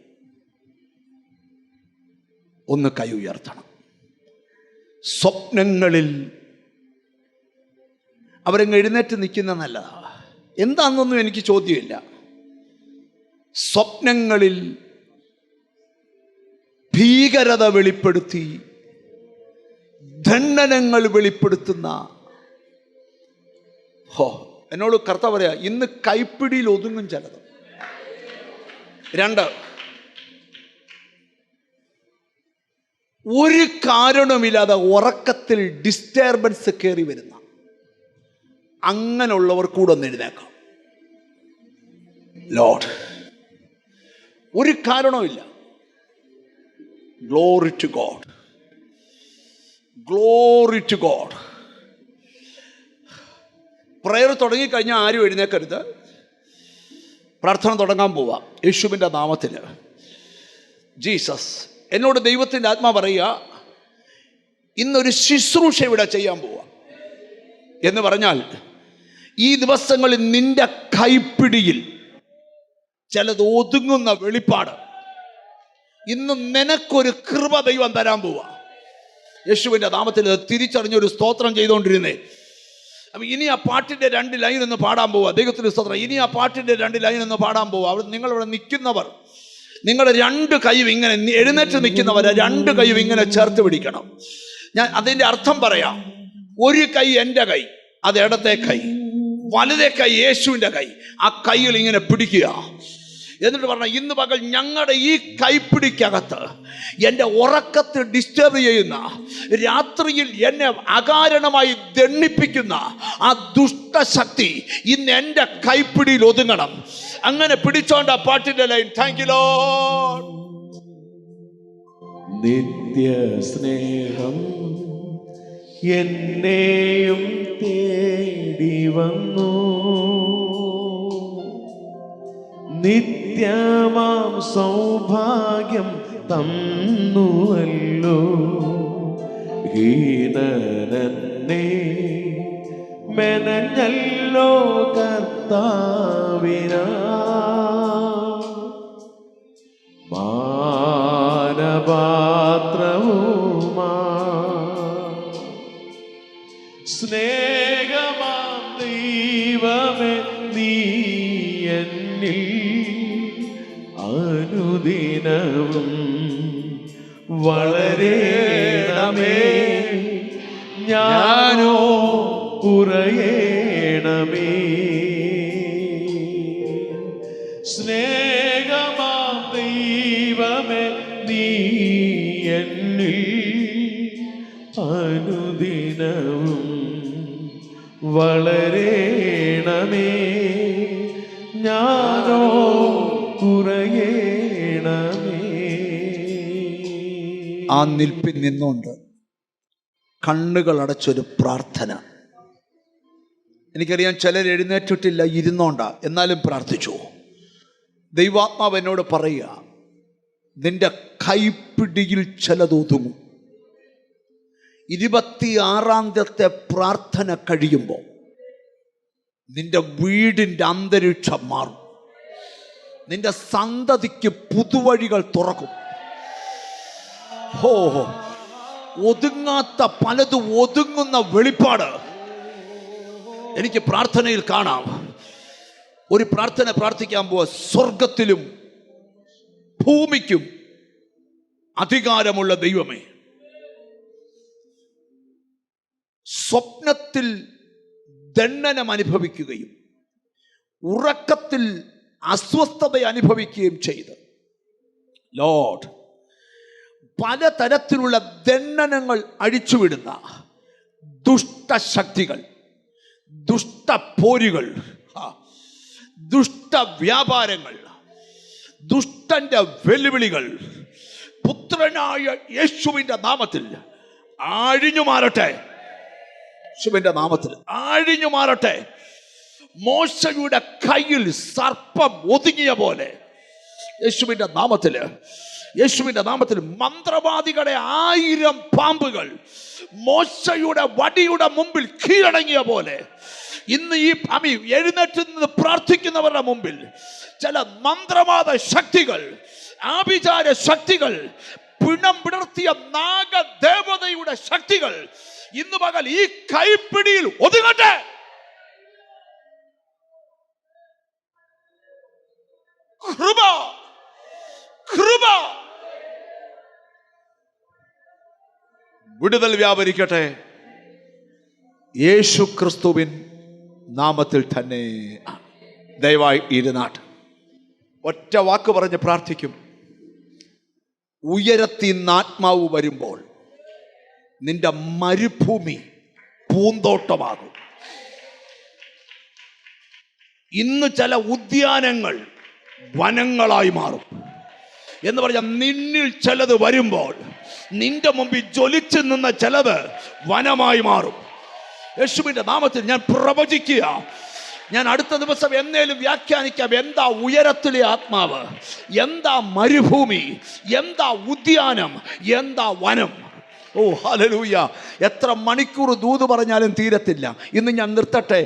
ഒന്ന് കൈ ഉയർത്തണം. സ്വപ്നങ്ങളിൽ അവരങ്ങ് എഴുന്നേറ്റ് നിൽക്കുന്ന നല്ലതാണ്. എന്താണെന്നൊന്നും എനിക്ക് ചോദ്യമില്ല. സ്വപ്നങ്ങളിൽ ഭീകരത വെളിപ്പെടുത്തി ദണ്ഡനങ്ങൾ വെളിപ്പെടുത്തുന്ന എന്നോട് കർത്താവ് പറയാ, ഇന്ന് കൈപ്പിടിയിൽ ഒതുങ്ങും ചിലത്. 2, ഒരു കാരണവുമില്ലാതെ ഉറക്കത്തിൽ ഡിസ്റ്റർബൻസ് കയറി വരുന്ന അങ്ങനെയുള്ളവർ കൂടെ ഒന്ന് എഴുന്നേക്കാം. ലോർഡ്, ഒരു കാരണവുമില്ല. Glory to God, glory to God. Prayer തുടങ്ങിക്കഴിഞ്ഞാൽ ആരും എഴുന്നേക്കരുത്. പ്രാർത്ഥന തുടങ്ങാൻ പോവാം യേശുവിൻ്റെ നാമത്തിൽ. ജീസസ്, എന്നോട് ദൈവത്തിൻ്റെ ആത്മാ പറയുക, ഇന്നൊരു ശുശ്രൂഷ ഇവിടെ ചെയ്യാൻ പോവാ എന്ന് പറഞ്ഞാൽ, ഈ ദിവസങ്ങളിൽ നിന്റെ കൈപ്പിടിയിൽ ചിലത് ഒതുങ്ങുന്ന വെളിപ്പാട് ഇന്ന് നിനക്കൊരു കൃപ ദൈവം തരാൻ പോവാ. യേശുവിൻ്റെ നാമത്തിൽ തിരിച്ചറിഞ്ഞൊരു സ്തോത്രം ചെയ്തുകൊണ്ടിരുന്നേ. അപ്പം ഇനി ആ പാട്ടിൻ്റെ 2 ലൈൻ ഒന്ന് പാടാൻ പോവുക. ദൈവത്തിന് സ്തോത്രം. ഇനി ആ പാട്ടിൻ്റെ 2 ലൈൻ ഒന്ന് പാടാൻ പോവുക. അവിടെ നിങ്ങളിവിടെ നിൽക്കുന്നവർ, നിങ്ങളുടെ 2 കൈയും ഇങ്ങനെ എഴുന്നേറ്റ് നിൽക്കുന്നവരെ 2 കൈയും ഇങ്ങനെ ചേർത്ത് പിടിക്കണം. ഞാൻ അതിൻ്റെ അർത്ഥം പറയാം. ഒരു കൈ എൻ്റെ കൈ, അത് ഇടത്തെ കൈ, വലതേ കൈ യേശുവിൻ്റെ കൈ. ആ കൈയിൽ ഇങ്ങനെ പിടിക്കുക. എന്നിട്ട് പറഞ്ഞ, ഇന്ന് പകൽ ഞങ്ങളുടെ ഈ കൈപ്പിടിക്കകത്ത് എൻ്റെ ഉറക്കത്തിൽ ഡിസ്റ്റർബ് ചെയ്യുന്ന, രാത്രിയിൽ എന്നെ അകാരണമായി ദണ്ഡിപ്പിക്കുന്ന ആ ദുഷ്ടശക്തി ഇന്ന് എൻ്റെ കൈപ്പിടിയിൽ ഒതുങ്ങണം. അങ്ങനെ പിടിച്ചോണ്ട പാട്ടിന്റെ ലൈൻ. Thank you Lord. നിത്യ സ്നേഹം എന്നെയും തേടി വന്നു, നിത്യമാം സൗഭാഗ്യം തന്നുവല്ലോ. ഹീനനെ മെനഞ്ഞല്ലോ കർത്താവിനാ, മാനപാത്രവുമാ സ്നേഹമാം ദൈവമേ നീ എന്നിൽ അനുദിനവും വളരേണമേ, ഞാനോ കുറയേണമേ. സ്നേഹമാം ദൈവമേ നീ എന്നിൽ അനുദിനവും വളരേണമേ, ഞാനോ കുറയേണമേ. ആ നിൽപ്പിൽ നിന്നുകൊണ്ട് കണ്ണുകൾ അടച്ചൊരു പ്രാർത്ഥന. എനിക്കറിയാം ചിലർ എഴുന്നേറ്റിട്ടില്ല, ഇരുന്നോണ്ടാ, എന്നാലും പ്രാർത്ഥിച്ചു. ദൈവാത്മാവ് എന്നോട് പറയുക, നിന്റെ കൈപ്പിടിയിൽ ചിലതൊതുങ്ങും. 26-ാമത്തെ പ്രാർത്ഥന കഴിയുമ്പോൾ നിന്റെ വീടിൻ്റെ അന്തരീക്ഷം മാറും. നിന്റെ സന്തതിക്ക് പുതുവഴികൾ തുറക്കും. ഒതുങ്ങാത്ത പലതും ഒതുങ്ങുന്ന വെളിപ്പാട് എനിക്ക് പ്രാർത്ഥനയിൽ കാണാം. ഒരു പ്രാർത്ഥന പ്രാർത്ഥിക്കാൻ പോവാ. സ്വർഗത്തിലും ഭൂമിക്കും അധികാരമുള്ള ദൈവമേ, സ്വപ്നത്തിൽ ദണ്ഡനം അനുഭവിക്കുകയും ഉറക്കത്തിൽ അസ്വസ്ഥത അനുഭവിക്കുകയും ചെയ്ത് ലോർഡ് പലതരത്തിലുള്ള ദണ്ഡനങ്ങൾ അഴിച്ചുവിടുന്ന ദുഷ്ടശക്തികൾ, ദുഷ്ടപ്പോരുകൾ, ദുഷ്ടവ്യാപാരങ്ങൾ, ദുഷ്ടന്റെ വെല്ലുവിളികൾ പുത്രനായ യേശുവിന്റെ നാമത്തിൽ ആഴിഞ്ഞു മാറട്ടെ. യേശുവിന്റെ നാമത്തിൽ ആഴിഞ്ഞു മാറട്ടെ. മോശയുടെ കയ്യിൽ സർപ്പം ഒതുങ്ങിയ പോലെ യേശുവിന്റെ നാമത്തിൽ, യേശുവിന്റെ നാമത്തിൽ മന്ത്രവാദികളുടെ 1000 പാമ്പുകൾ മോശയുടെ വടിയുടെ മുമ്പിൽ കീഴടങ്ങിയ പോലെ ഇന്ന് ഈ എഴുന്നേറ്റ് നിന്ന് പ്രാർത്ഥിക്കുന്നവരുടെ മുമ്പിൽ ചില മന്ത്രവാദ ശക്തികൾ, ആഭിചാര ശക്തികൾ, പിണം പിടർത്തിയ നാഗദേവതയുടെ ശക്തികൾ ഇന്ന് പകൽ ഈ കൈപ്പിടിയിൽ ഒതുങ്ങട്ടെ. കൃപ, കൃപ, വിടുതൽ വ്യാപരിക്കട്ടെ യേശു ക്രിസ്തുവിൻ നാമത്തിൽ തന്നെ. ദയവായി ഇരുന്നാട്ട് ഒറ്റ വാക്ക് പറഞ്ഞ് പ്രാർത്ഥിക്കും. ഉയരത്തിൽ നിന്ന് ആത്മാവ് വരുമ്പോൾ നിന്റെ മരുഭൂമി പൂന്തോട്ടമാകും. ഇന്ന് ചില ഉദ്യാനങ്ങൾ വനങ്ങളായി മാറും എന്ന് പറഞ്ഞാൽ നിന്നിൽ ചിലത് വരുമ്പോൾ നിന്റെ മുമ്പിൽ ജ്വലിച്ചു നിന്ന ചിലത് വനമായി മാറും. യേശുവിന്റെ നാമത്തിൽ ഞാൻ പ്രവചിക്കുക. ഞാൻ അടുത്ത ദിവസം എന്നേലും വ്യാഖ്യാനിക്കാം. എന്താ ഉയരത്തിലെ ആത്മാവ്, എന്താ മരുഭൂമി, എന്താ ഉദ്യാനം, എന്താ വനം. ഓ ഹല്ലേലൂയ. എത്ര മണിക്കൂർ ദൂത് പറഞ്ഞാലും തീരത്തില്ല. ഇന്ന് ഞാൻ നിർത്തട്ടെ.